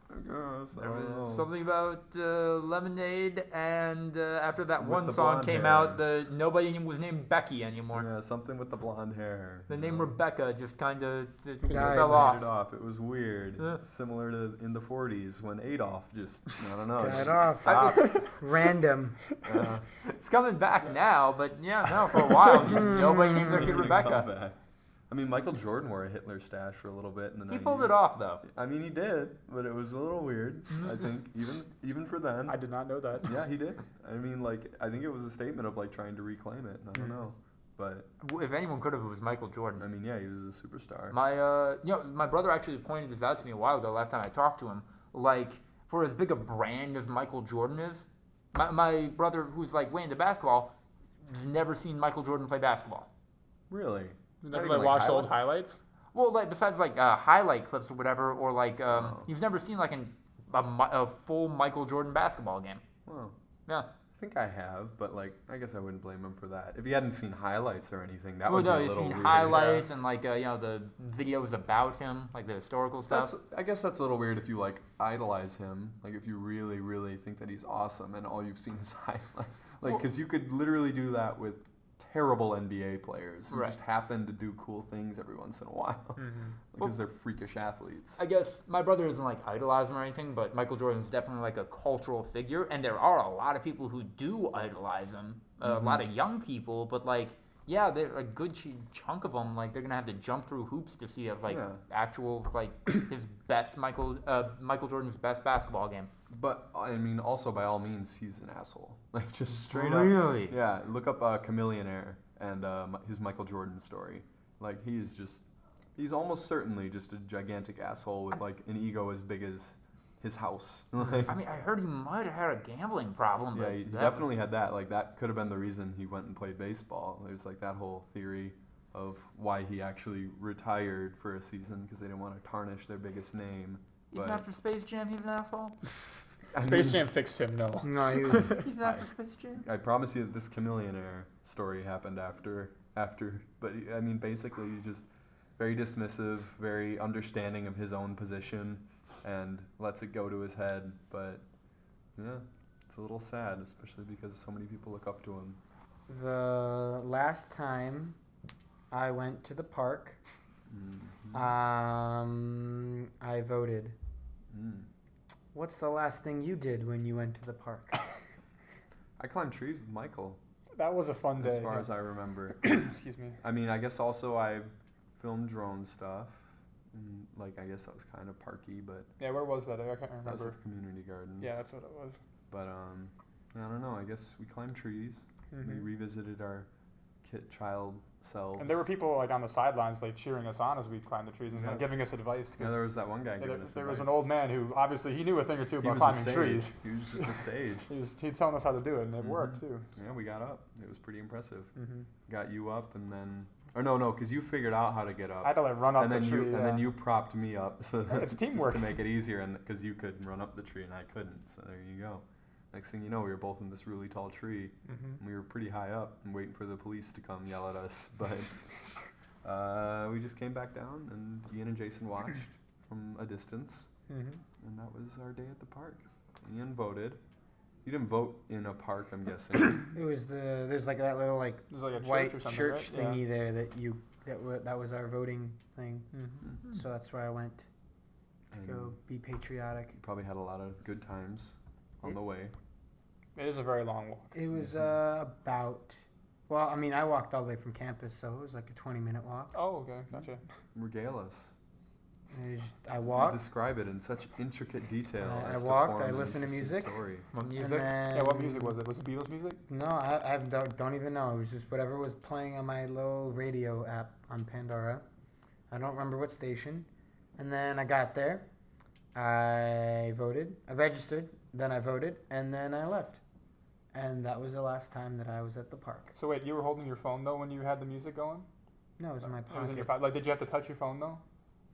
I guess. I There don't was know. something about Lemonade, and after that With one the song blonde came hair. out, nobody was named Becky anymore. Yeah, something with the blonde hair. The you name know? Rebecca just kind of Died. fell Faded off. It was weird. Yeah. Similar to in the 40s when Adolf just, I don't know. Died just off. stopped. Random. It's coming back now, but no, for a while, nobody named their kid Making a Rebecca. comeback. I mean, Michael Jordan wore a Hitler stash for a little bit in the 90s. He pulled it off, though. I mean, he did, but it was a little weird. I think even for then. I did not know that. Yeah, he did. I mean, like, I think it was a statement of like trying to reclaim it. I don't know, but If anyone could have, it was Michael Jordan. I mean, yeah, he was a superstar. My brother actually pointed this out to me a while ago. Last time I talked to him, like for as big a brand as Michael Jordan is, my brother, who's like way into basketball, has never seen Michael Jordan play basketball. Really? You Not never even, like like, watched old highlights? Well, like besides like highlight clips or whatever, or like Oh. he's never seen like a full Michael Jordan basketball game. Well, Yeah. I think I have, but like, I guess I wouldn't blame him for that. If he hadn't seen highlights or anything, that Well, would no, be a he's little seen weird. highlights and like the videos about him, like the historical stuff. I guess that's a little weird if you like idolize him, like if you really, really think that he's awesome and all you've seen is highlights. Like, because you could literally do that with terrible NBA players who Right. just happen to do cool things every once in a while because they're freakish athletes. I guess my brother doesn't like idolize him or anything, but Michael Jordan's definitely like a cultural figure, and there are a lot of people who do idolize him. A lot of young people, but like, yeah, they're a good chunk of them. Like, they're gonna have to jump through hoops to see Yeah. actual like his best Michael Jordan's best basketball game. But I mean, also by all means, he's an asshole. Like, just straight Really? up. Yeah, look up Chameleonaire and his Michael Jordan story. Like, he's almost certainly just a gigantic asshole with like an ego as big as his house. Like, I mean, I heard he might have had a gambling problem. yeah, but he that- definitely had that. Like, that could have been the reason he went and played baseball. There's like that whole theory of why he actually retired for a season because they didn't want to tarnish their biggest name. Even after Space Jam, he's an asshole. I Space mean, Jam fixed him, no. No, he was, He's after Space Jam. I promise you that this Chameleonaire story happened after, but I mean, basically, he's just very dismissive, very understanding of his own position, and lets it go to his head. But yeah, it's a little sad, especially because so many people look up to him. the last time I went to the park, Mhm. I voted. Mm. What's the last thing you did when you went to the park? I climbed trees with Michael, That was a fun day. as far as I remember. Excuse me. I mean, I guess also I filmed drone stuff, and like I guess that was kind of parky, but Yeah, where was that? I can't that was remember. at the community gardens. Yeah, that's what it was. But I don't know. I guess we climbed trees. We Mhm. revisited our child selves. And there were people like on the sidelines, like cheering us on as we climbed the trees and Yeah. like, giving us advice. 'Cause Yeah, there was that one guy yeah, giving us there was an advice. old man who obviously he knew a thing or two He about was a climbing sage. trees. He was just a sage. He's telling us how to do it, and it Mhm. worked too. Yeah, we got up. It was pretty impressive. Mm-hmm. Got you up, and then, or no, because you figured out how to get up. I had to like run up and then the tree. and then you propped me up, so It's just teamwork. to make it easier, and because you could run up the tree and I couldn't. So there you go. Next thing you know, we were both in this really tall tree. Mm-hmm. And we were pretty high up and waiting for the police to come yell at us, but we just came back down, and Ian and Jason watched from a distance, Mm-hmm. and that was our day at the park. Ian voted. You didn't vote in a park, I'm guessing. It was there's like that little like There's like a church white or something, church right? thingy there that was our voting thing. Yeah. Mm-hmm. So that's where I went to And go be patriotic. you probably had a lot of good times on the way. It is a very long walk. It was about. Well, I mean, I walked all the way from campus, so it was like a 20-minute walk. Oh, okay, gotcha. Regale us. I You walked. describe it in such intricate detail. I as to walked, form I an listened to interesting music. Story. What And music? then, Yeah, what music was it? Was it Beatles music? No, I don't even know. It was just whatever was playing on my little radio app on Pandora. I don't remember what station. And then I got there. I voted. I registered. Then I voted. And then I left. And that was the last time that I was at the park. So wait, you were holding your phone though when you had the music going? No, it was in my It was in your pocket. pocket. Like, did you have to touch your phone though?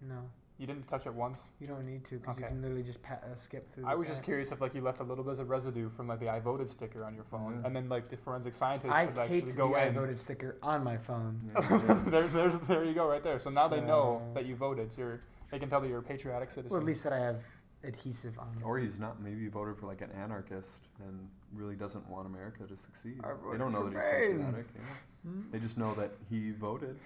No. You didn't touch it once? You don't need to because you Okay. can literally just skip through. I was just curious if like you left a little bit of residue from like the I voted sticker on your phone, Yeah. and then like the forensic scientists I would actually taped the go I in. voted sticker on my phone. Yeah. There you go right there. So now they know So- that you voted. So they can tell that you're a patriotic citizen. Or at least that I have adhesive on it. Or he's not. Maybe he voted for like an anarchist and really doesn't want America to succeed. I They voted don't know for that he's Biden. patriotic. Yeah. They just know that he voted.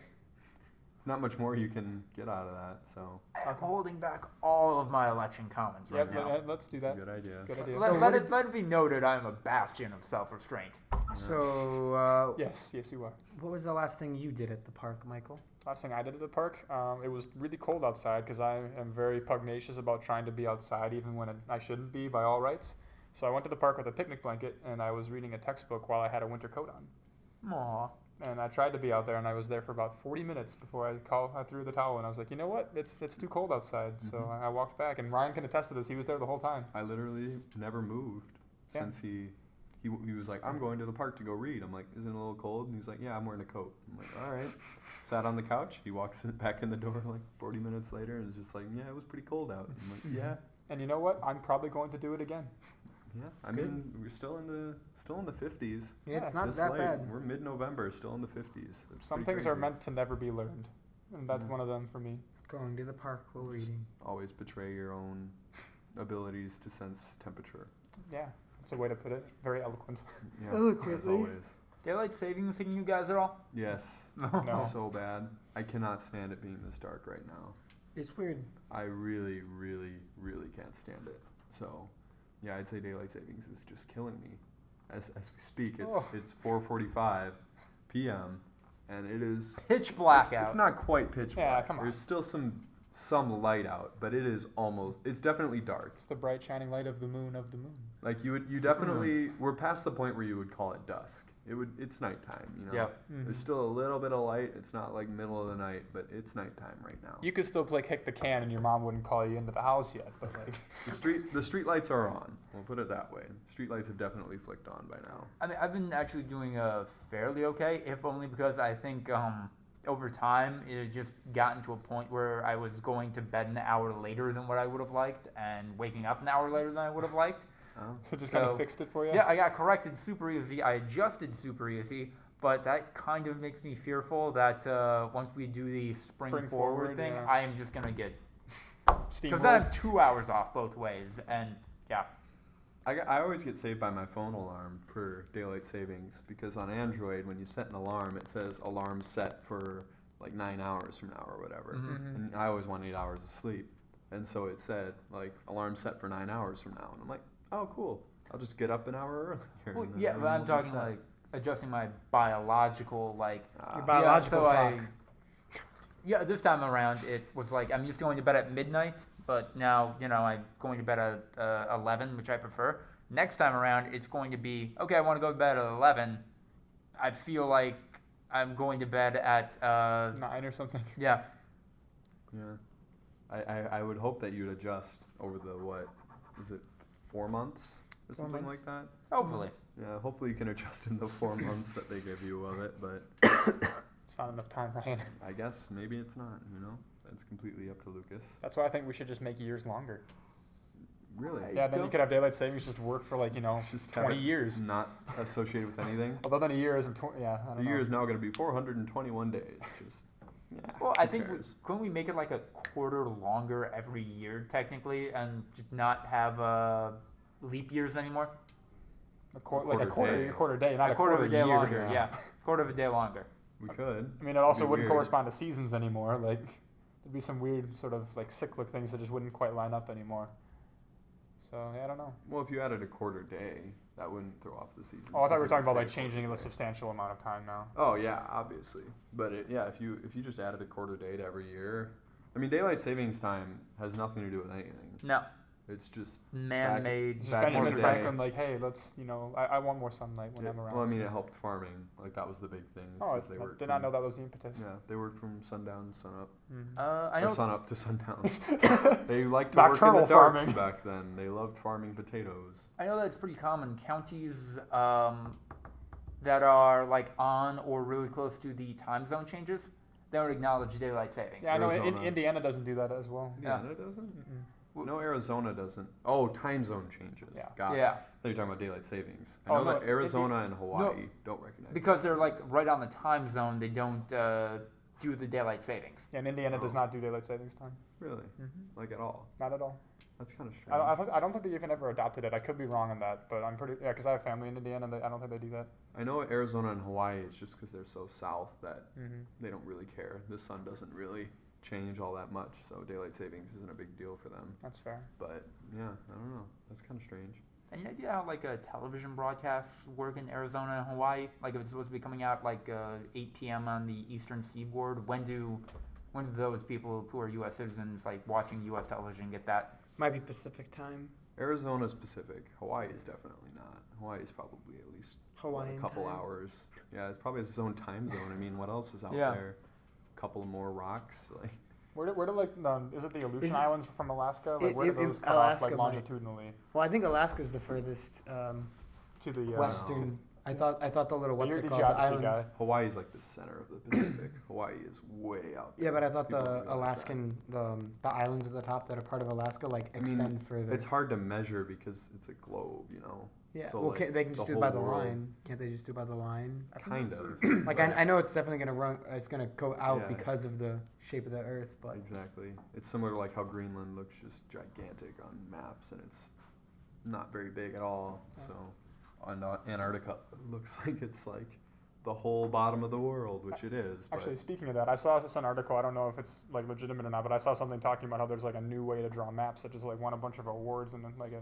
Not much more you can get out of that. So I'm holding back all of my election comments right Yep, now. let's do it's a that. good idea. Good idea. So Let what it be noted I am a bastion of self-restraint. So, Yes, you are. what was the last thing you did at the park, Michael? Last thing I did at the park, it was really cold outside because I am very pugnacious about trying to be outside even when I shouldn't be by all rights. So I went to the park with a picnic blanket and I was reading a textbook while I had a winter coat on. Aw. And I tried to be out there, and I was there for about 40 minutes before I threw the towel, and I was like, you know what? It's too cold outside. So Mhm. I walked back, and Ryan can attest to this. He was there the whole time. I literally never moved Yeah. since he was like, I'm going to the park to go read. I'm like, isn't it a little cold? And he's like, yeah, I'm wearing a coat. I'm like, all right. Sat on the couch. He walks back in the door like 40 minutes later and is just like, yeah, it was pretty cold out. I'm like, yeah, And you know what? I'm probably going to do it again. yeah. I Good. mean, we're still in the 50s. Yeah, it's Yeah. not This that late. bad. We're mid-November, still in the 50s. It's Some pretty things are crazy. meant to never be learned, and that's Yeah. one of them for me. Going to the park while reading. Always betray your own abilities to sense temperature. Yeah, that's a way to put it. Very eloquent. Yeah, Eloquently. as always. Daylight savings hitting you guys at all? Yes. No. So bad. I cannot stand it being this dark right now. It's weird. I really, really, really can't stand it. So, yeah, I'd say daylight savings is just killing me. As we speak, it's 4:45 p.m. and it is Pitch black it's out. not quite pitch Yeah, black. come on. There's still some light out, but it is almost. It's definitely dark. It's the bright shining light of the moon of the moon. Like you definitely we're past the point where you would call it dusk. It's nighttime. You know. Yep. There's still a little bit of light. It's not like middle of the night, but it's nighttime right now. You could still play kick the can, and your mom wouldn't call you into the house yet. But like, The street lights are on. We'll put it that way. Street lights have definitely flicked on by now. I mean, I've been actually doing fairly okay, if only because I think over time it had just gotten to a point where I was going to bed an hour later than what I would have liked and waking up an hour later than I would have liked. Oh. so just kind So- of fixed it for you. Yeah, I got corrected super easy. I adjusted super easy, but that kind of makes me fearful that once we do the spring Spring forward forward, thing, yeah. I am just gonna get because Steamrolled. I have 2 hours off both ways, and yeah. I always get saved by my phone alarm for daylight savings because on Android, when you set an alarm, it says alarm set for like 9 hours from now or whatever. Mhm. And I always want 8 hours of sleep. And so it said, like, alarm set for 9 hours from now. And I'm like, oh, cool. I'll just get up an hour earlier. Well, and then yeah, everything but I'm will be talking set. like adjusting my biological like. Your Ah, biological yeah, clock. Yeah, this time around it was like I'm used to going to bed at midnight, but now I'm going to bed at 11, which I prefer. Next time around, it's going to be okay. I want to go to bed at 11. I feel like I'm going to bed at 9 or something. yeah. yeah. I would hope that you'd adjust over the, what, is it 4 months or 4 something months. like that? Hopefully. Yeah, hopefully you can adjust in the 4 months that they give you of it, but It's not enough time, Ryan. I guess maybe it's not, That's completely up to Lucas. That's why I think we should just make years longer. Really? Yeah, then you don't- could have daylight savings just work for like Just have 20 it years. Not associated with anything. Although then a year isn't 20. Yeah, I don't The know. year is now going to be 421 days. Just yeah. Well, I who think cares? couldn't we make it like a quarter longer every year technically, and just not have leap years anymore? like a quarter quarter day. day, not a quarter of a day year. longer. Yeah, quarter of a day longer. We could. I mean, it also Be wouldn't weird. correspond to seasons anymore. Like, there'd be some weird sort of like cyclic things that just wouldn't quite line up anymore. So yeah, I don't know. Well, if you added a quarter day, that wouldn't throw off the season. Oh, I thought we were talking about like changing a substantial amount of time now. Oh yeah, obviously. But if you just added a quarter day to every year, I mean, daylight savings time has nothing to do with anything. No, It's just man-made. Just Back in Benjamin the day. Franklin, like, hey, let's, I want more sunlight when I'm around. well, I mean, it helped farming. Like that was the big thing. is Oh, I 'cause they worked did not from- know that was the impetus. Yeah, they worked from sundown to sunup. Mhm. I Or know. sunup to sundown. They liked to work in Nocturnal the dark farming. back then. They loved farming potatoes. I know that it's pretty common. Counties that are like on or really close to the time zone changes, they don't acknowledge daylight savings. Yeah, I know Arizona. Indiana doesn't do that as well. Indiana doesn't? No, Arizona doesn't. Oh, time zone changes. Yeah. Got it. Yeah. I thought you were talking about daylight savings. I Oh, know no, that Arizona and Hawaii don't recognize Because that. they're like right on the time zone, they don't do the daylight savings. Yeah, and Indiana does not do daylight savings time. Really? Like at all? Not at all. That's kind of strange. I don't think they even ever adopted it. I could be wrong on that, but I'm pretty because I have family in Indiana, and I don't think they do that. I know Arizona and Hawaii is just because they're so south that they don't really care. The sun doesn't really change all that much, so daylight savings isn't a big deal for them. That's fair. But yeah, I don't know. That's kind of strange. Any idea how like television broadcasts work in Arizona and Hawaii? Like if it's supposed to be coming out like 8 p.m. on the eastern seaboard, when do those people who are U.S. citizens like watching U.S. television get that? Might be Pacific time. Arizona's Pacific. Hawaii is definitely not. Hawaii is probably at least Hawaiian a couple time. hours. Yeah, it probably has its own time zone. I mean, what else is out Yeah. there? A couple more rocks. Like Where do like is it the Aleutian Is- Islands from Alaska? Like where do those cut Alaska off like might. longitudinally Well, I think Alaska's the furthest to the western. I thought the little what's You're it the called? The geography islands. guy. Hawaii's like the center of the Pacific. Hawaii is way out there. Yeah, but I thought People the don't realize that. Alaskan the islands at the top that are part of Alaska like I mean, extend further. It's hard to measure because it's a globe, you know. Yeah. So, well, like, can't, they can just the do it by the whole world- line. Can't they just do it by the line? Kind of. Like I know it's definitely gonna run. It's gonna go out Yeah. because of the shape of the Earth, but Exactly. It's similar to like how Greenland looks just gigantic on maps, and it's not very big at all. So, on Antarctica looks like it's like the whole bottom of the world, which it is. But Actually, speaking of that, I saw this article. I don't know if it's like legitimate or not, but I saw something talking about how there's like a new way to draw maps that just like won a bunch of awards and like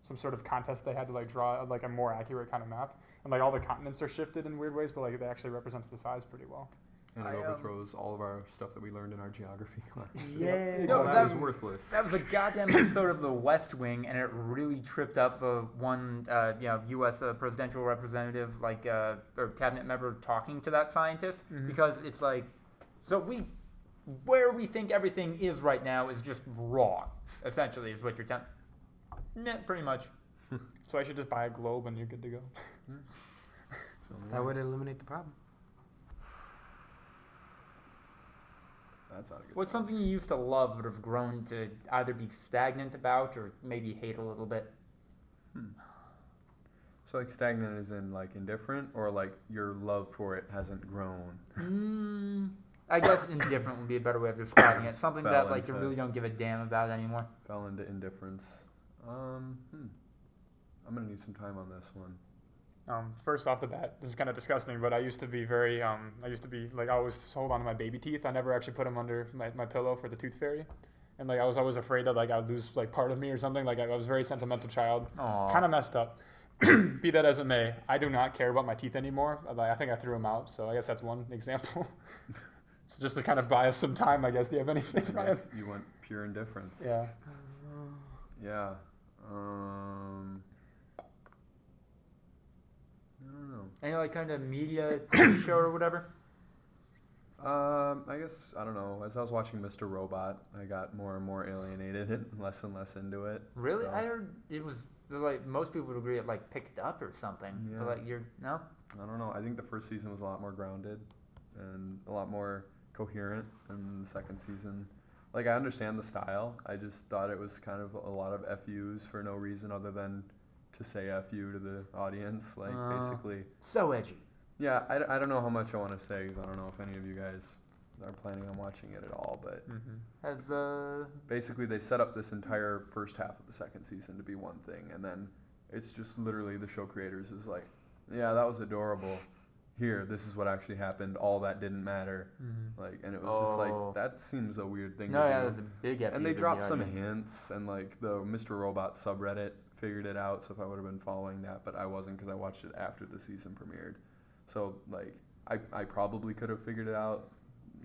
some sort of contest they had to like draw like a more accurate kind of map, and like all the continents are shifted in weird ways, but like it actually represents the size pretty well. and it overthrows all of our stuff that we learned in our geography class. yeah. No, All that that was was- worthless. That was a goddamn episode of The West Wing, and it really tripped up the one, U.S. Presidential representative, or cabinet member talking to that scientist, because it's like, where we think everything is right now is just wrong. Essentially, is what you're telling. Yeah, pretty much. So I should just buy a globe and you're good to go. So, That would eliminate the problem. that's not a good What's sign. something you used to love but have grown to either be stagnant about or maybe hate a little bit? So like stagnant is in like indifferent, or like your love for it hasn't grown. I guess indifferent would be a better way of describing it. Something Fell that like you into- really don't give a damn about anymore. Fell into indifference. I'm gonna need some time on this one. First off the bat, this is kind of disgusting, but I used to be very, I always hold on to my baby teeth. I never actually put them under my pillow for the tooth fairy. And like, I was always afraid that like I'd lose like part of me or something. Like I was a very sentimental child, Aw. kind of messed up. Be that as it may, I do not care about my teeth anymore. I think I threw them out. So I guess that's one example. So just to kind of buy us some time, I guess. Do you have anything, I Ryan? guess you went pure indifference. Yeah. Yeah. I don't know. Any like kind of media TV show or whatever? I guess I don't know. As I was watching Mr. Robot, I got more and more alienated and less into it. Really? So, I heard it was like most people would agree it like picked up or something. Yeah. But like no? I don't know. I think the first season was a lot more grounded and a lot more coherent than the second season. Like I understand the style. I just thought it was kind of a lot of FUs for no reason other than to say FU to the audience. Like basically. So edgy. Yeah, I don't know how much I want to say because I don't know if any of you guys are planning on watching it at all. But As basically, they set up this entire first half of the second season to be one thing, and then it's just literally the show creators is like, yeah, that was adorable. Here, this is what actually happened. All that didn't matter. Like, and it was just like that seems a weird thing no, to yeah, do. that's a big FU And they to dropped the some audience. hints, and like the Mr. Robot subreddit figured it out. So if I would have been following that, but I wasn't because I watched it after the season premiered. So like I probably could have figured it out,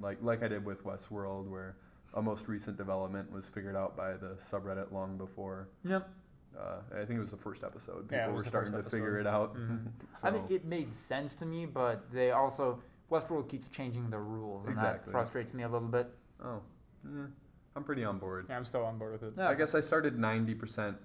like I did with Westworld, where a most recent development was figured out by the subreddit long before. Yep. I think it was the first episode. Yeah, it People was were the starting first to figure it out. I mean, it made sense to me, but they also Westworld keeps changing the rules, and that Exactly. frustrates me a little bit. Oh, I'm pretty on board. Yeah, I'm still on board with it. Yeah. I guess I started 90%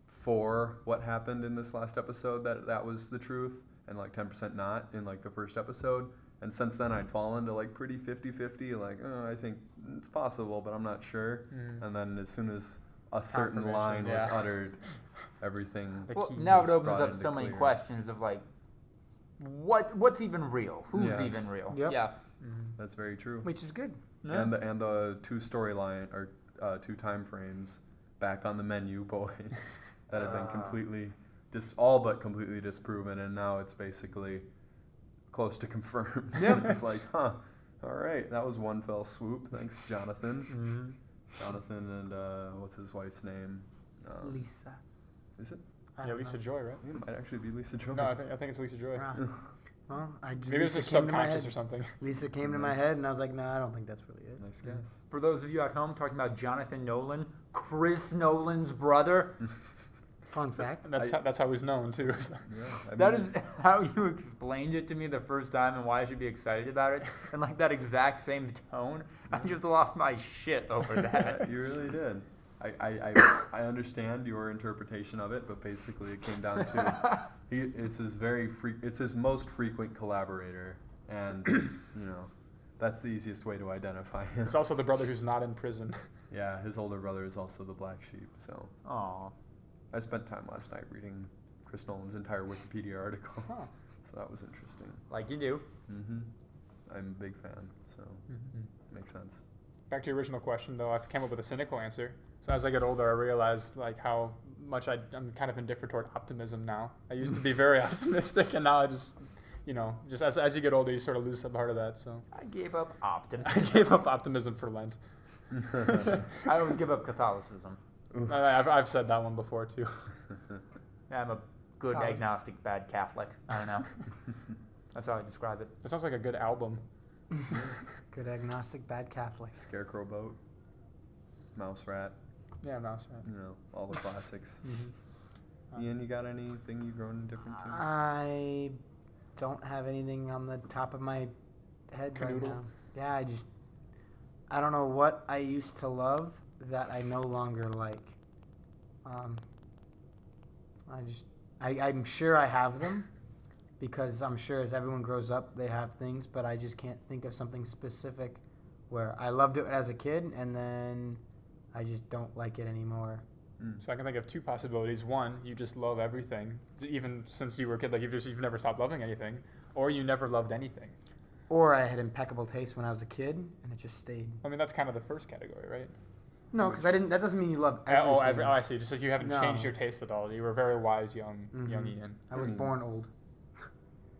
for what happened in this last episode, that was the truth, and like 10% not in like the first episode. And since then, I'd fallen to like pretty 50-50, like, oh, I think it's possible, but I'm not sure. And then as soon as a certain line was uttered, everything. Well, now it was opens brought up into so many clear. questions of like, what's even real? Who's Yeah. even real? Yep. Yeah. That's very true. Which is good. Yeah. And the two storyline or 2 time frames back on the menu, boy, that had been completely all but completely disproven, and now it's basically close to confirmed. Yep. It's like, all right, that was one fell swoop. Thanks, Jonathan. Jonathan and what's his wife's name? Lisa. Is it? I Yeah, don't Lisa know. Joy, right? I think it might actually be Lisa Joy. No, I think it's Lisa Joy. Ah. Well, I just Maybe it's Lisa just came to my subconscious head. or something. Lisa came to my Nice. head, and I was like, no, I don't think that's really it. Nice guess. For those of you at home talking about Jonathan Nolan, Chris Nolan's brother, Fun fact. That's how he's known too. So. Yeah, I that mean, is how you explained it to me the first time and why I should be excited about it. And like that exact same tone, I just lost my shit over that. you really did. I understand your interpretation of it, but basically it came down to it's his most frequent collaborator, and that's the easiest way to identify him. It's also the brother who's not in prison. Yeah, his older brother is also the black sheep. So Aw. I spent time last night reading Chris Nolan's entire Wikipedia article, Huh. so that was interesting. Like you do. I'm a big fan, so makes sense. Back to your original question, though, I came up with a cynical answer. So as I get older, I realize like how much I'm kind of indifferent toward optimism now. I used to be very optimistic, and now I just, just as you get older, you sort of lose some part of that. So I gave up I optimism. gave up optimism for Lent. I always give up Catholicism. I've said that one before too. I'm a good Solid. agnostic, bad Catholic. I don't know. That's how I describe it. That sounds like a good album. Good agnostic, bad Catholic. Scarecrow Boat, Mouse Rat, Yeah, mouse rat. all the classics. Ian, you got anything you've grown indifferent to? I don't have anything on the top of my head right Canoodle? now. Yeah, I don't know what I used to love that I no longer like. I'm sure I have them because I'm sure as everyone grows up they have things, but I just can't think of something specific where I loved it as a kid and then I just don't like it anymore. So I can think of 2 possibilities. One, you just love everything, even since you were a kid. Like you've never stopped loving anything, or you never loved anything. Or I had impeccable taste when I was a kid and it just stayed. I mean, that's kind of the first category, right? No, because I didn't. That doesn't mean you love everything. I see. Just like you haven't No. changed your taste at all. You were very wise, young Ian. I was born old.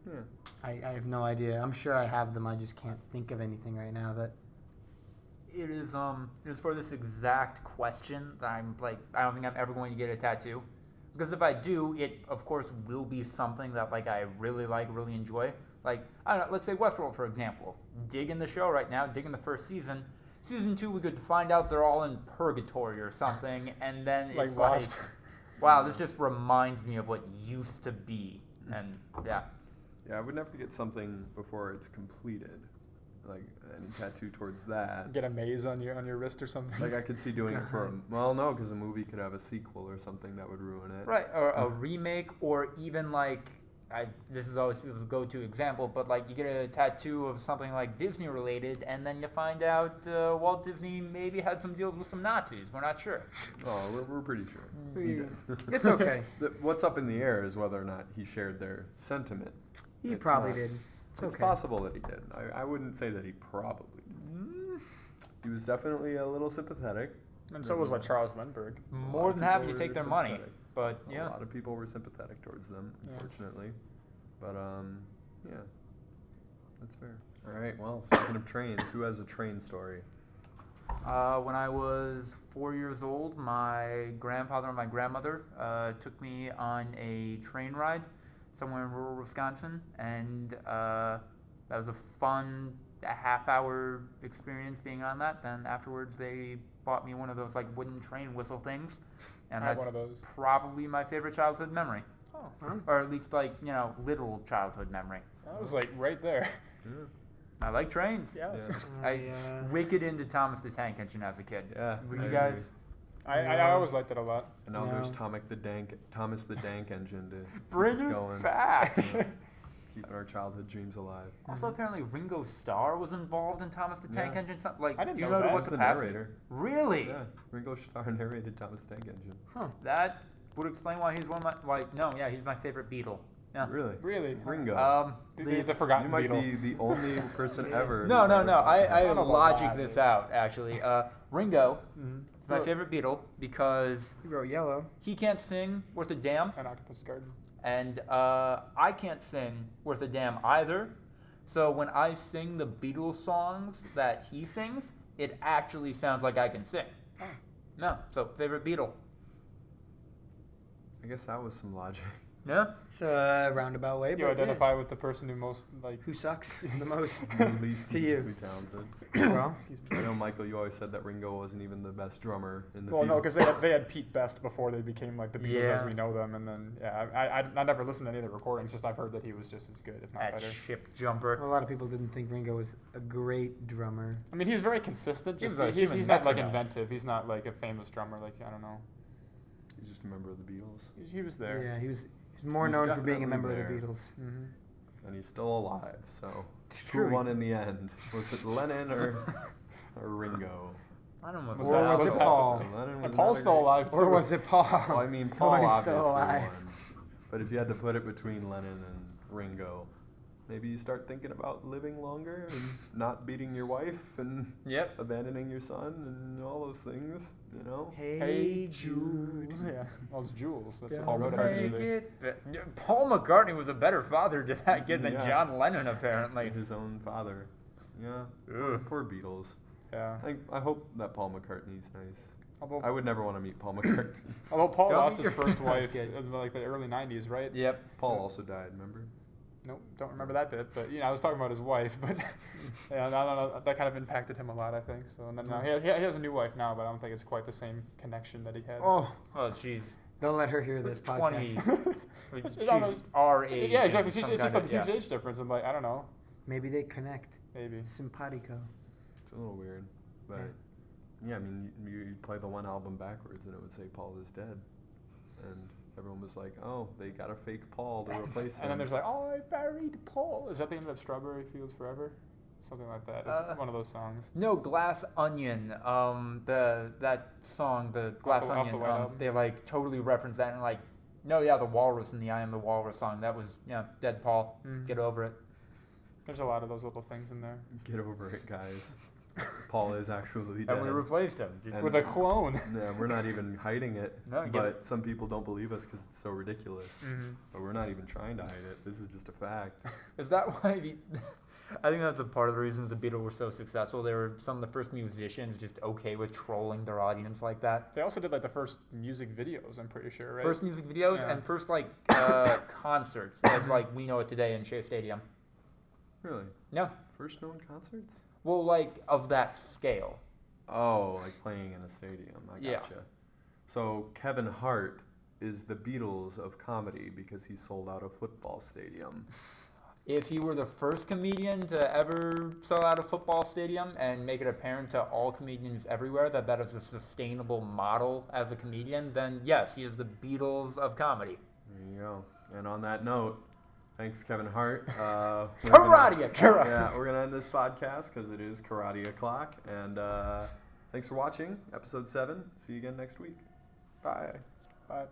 Yeah. I have no idea. I'm sure I have them. I just can't think of anything right now that. It is for this exact question that I'm like, I don't think I'm ever going to get a tattoo. Because if I do, it of course will be something that like I really like, really enjoy. Like, I don't know, let's say Westworld, for example. Digging the show right now, digging the first season. Season 2, we could find out they're all in purgatory or something, and then Like it's Lost. like, wow, this just reminds me of what used to be. And yeah. Yeah, I would never get something before it's completed, like any tattoo towards that. Get a maze on your wrist or something. Like I could see doing it for no, because a movie could have a sequel or something that would ruin it. Right, or a remake, or even like, this is always people's go-to example, but like you get a tattoo of something like Disney related, and then you find out Walt Disney maybe had some deals with some Nazis. We're not sure. Oh, we're pretty sure. He did. It's okay. What's up in the air is whether or not he shared their sentiment. He It's probably not- did. It's okay. possible that he did. I wouldn't say that he probably did. He was definitely a little sympathetic. And so was like Charles Lindbergh. More than happy to take their money, but A yeah. lot of people were sympathetic towards them, unfortunately. But yeah, that's fair. All right. Well, speaking of trains, who has a train story? When I was 4 years old, my grandfather and my grandmother took me on a train ride somewhere in rural Wisconsin, and that was a fun half-hour experience being on that. Then afterwards, they bought me one of those like wooden train whistle things, and I had that's one of those. probably my favorite childhood memory, Oh, or at least like little childhood memory. that was like right there. I like trains. Yeah. I wicked into Thomas the Tank Engine as a kid. Yeah. Were I you agree. guys? I always liked it a lot. And now there's No. Thomas the Dank engine to Bring keep us it going. back. keeping our childhood dreams alive. Also, apparently Ringo Starr was involved in Thomas the Tank Yeah. Engine. Like, I didn't do you know know that. what He's the capacity? narrator. Really? Yeah, Ringo Starr narrated Thomas the Tank Engine. That would explain why he's one of my. He's my favorite Beatle. Yeah. Really? Really? Ringo. The forgotten you might Beatle. be the only person ever. No. who's ever I don't know about logic that, this dude. out actually. Ringo Mhm. is my favorite Beatle because He wrote Yellow. he can't sing worth a damn, An Octopus Garden. and I can't sing worth a damn either. So when I sing the Beatles songs that he sings, it actually sounds like I can sing. No, so favorite Beatle. I guess that was some logic. Yeah. It's a roundabout way, You but identify with the person who most like. who sucks the most? The least To you. musically talented. Well, I know, Michael, you always said that Ringo wasn't even the best drummer in the Well, no, Beatles. because they had Pete Best before they became like the Beatles as Yeah. we know them, and then I never listened to any of the recordings. Just I've heard that he was just as good, if not That better. ship jumper. a lot of people didn't think Ringo was a great drummer. I mean, he's very consistent. He Just was a he's human not like metronome. inventive. He's not like a famous drummer. Like I don't know. He's just a member of the Beatles. He was there. Yeah, he was more He's known for being a definitely member of there. the Beatles. Mm-hmm. And he's still alive, so It's who true. won in the end? Was it Lennon or Ringo? I don't know. Was Or that- was was it that- Paul? Lennon was And Paul's still another alive too. Or was it Paul? Well, I mean, Paul When he's obviously still alive. won. But if you had to put it between Lennon and Ringo, maybe you start thinking about living longer and not beating your wife and Yep. abandoning your son and all those things, you know? Hey Jude. Yeah, well, it's Jules. That's Don't what he wrote McCartney. Make eventually. it. Paul McCartney was a better father to that kid than Yeah. John Lennon, apparently. Like his own father. Yeah. Ugh. Poor Beatles. Yeah. I hope that Paul McCartney's nice. Although, I would never want to meet Paul McCartney. Paul Don't lost meet his your first wife kids. in like the early '90s, right? Yep. Paul also died, remember? Nope, don't remember that bit. But I was talking about his wife. But yeah, I don't know, that kind of impacted him a lot, I think. So and then now he has a new wife now, but I don't think it's quite the same connection that he had. Oh, Well, she's don't let her hear this 20. podcast. She's our age. Yeah, exactly. and some It's just kind a of- huge yeah. age difference, and like I don't know, Maybe they connect. maybe. Simpatico. It's a little weird. But, yeah, I mean, you play the one album backwards and it would say Paul is dead. And everyone was like, oh, they got a fake Paul to replace him. And then there's like, oh, I buried Paul. Is that the end of that Strawberry Fields Forever? Something like that. It's one of those songs. No, Glass Onion. That song, the Glass off the Onion. White Album? They like totally reference that and like, no, yeah, the Walrus and the I Am the Walrus song. That was Dead Paul. Mhm. Get over it. There's a lot of those little things in there. Get over it, guys. Paul is actually dead. And we replaced him. And- With a clone. Yeah, we're not even hiding it. No, get but some people don't believe us because it's so ridiculous. Mhm. But we're not even trying to hide it. This is just a fact. Is that why I think that's a part of the reasons the Beatles were so successful. They were some of the first musicians just okay with trolling their audience like that. They also did like the first music videos, I'm pretty sure, right? First music videos Yeah. and first like concerts as like we know it today in Shea Stadium. Really? No. First known concerts? Well, like of that scale. Oh, like playing in a stadium. I Yeah. gotcha. So Kevin Hart is the Beatles of comedy because he sold out a football stadium. If he were the first comedian to ever sell out a football stadium and make it apparent to all comedians everywhere that that is a sustainable model as a comedian, then yes, he is the Beatles of comedy. There you go. And on that note, thanks, Kevin Hart. Karate! Yeah, we're going to end this podcast because it is Karate O'Clock. And thanks for watching episode 7. See you again next week. Bye. But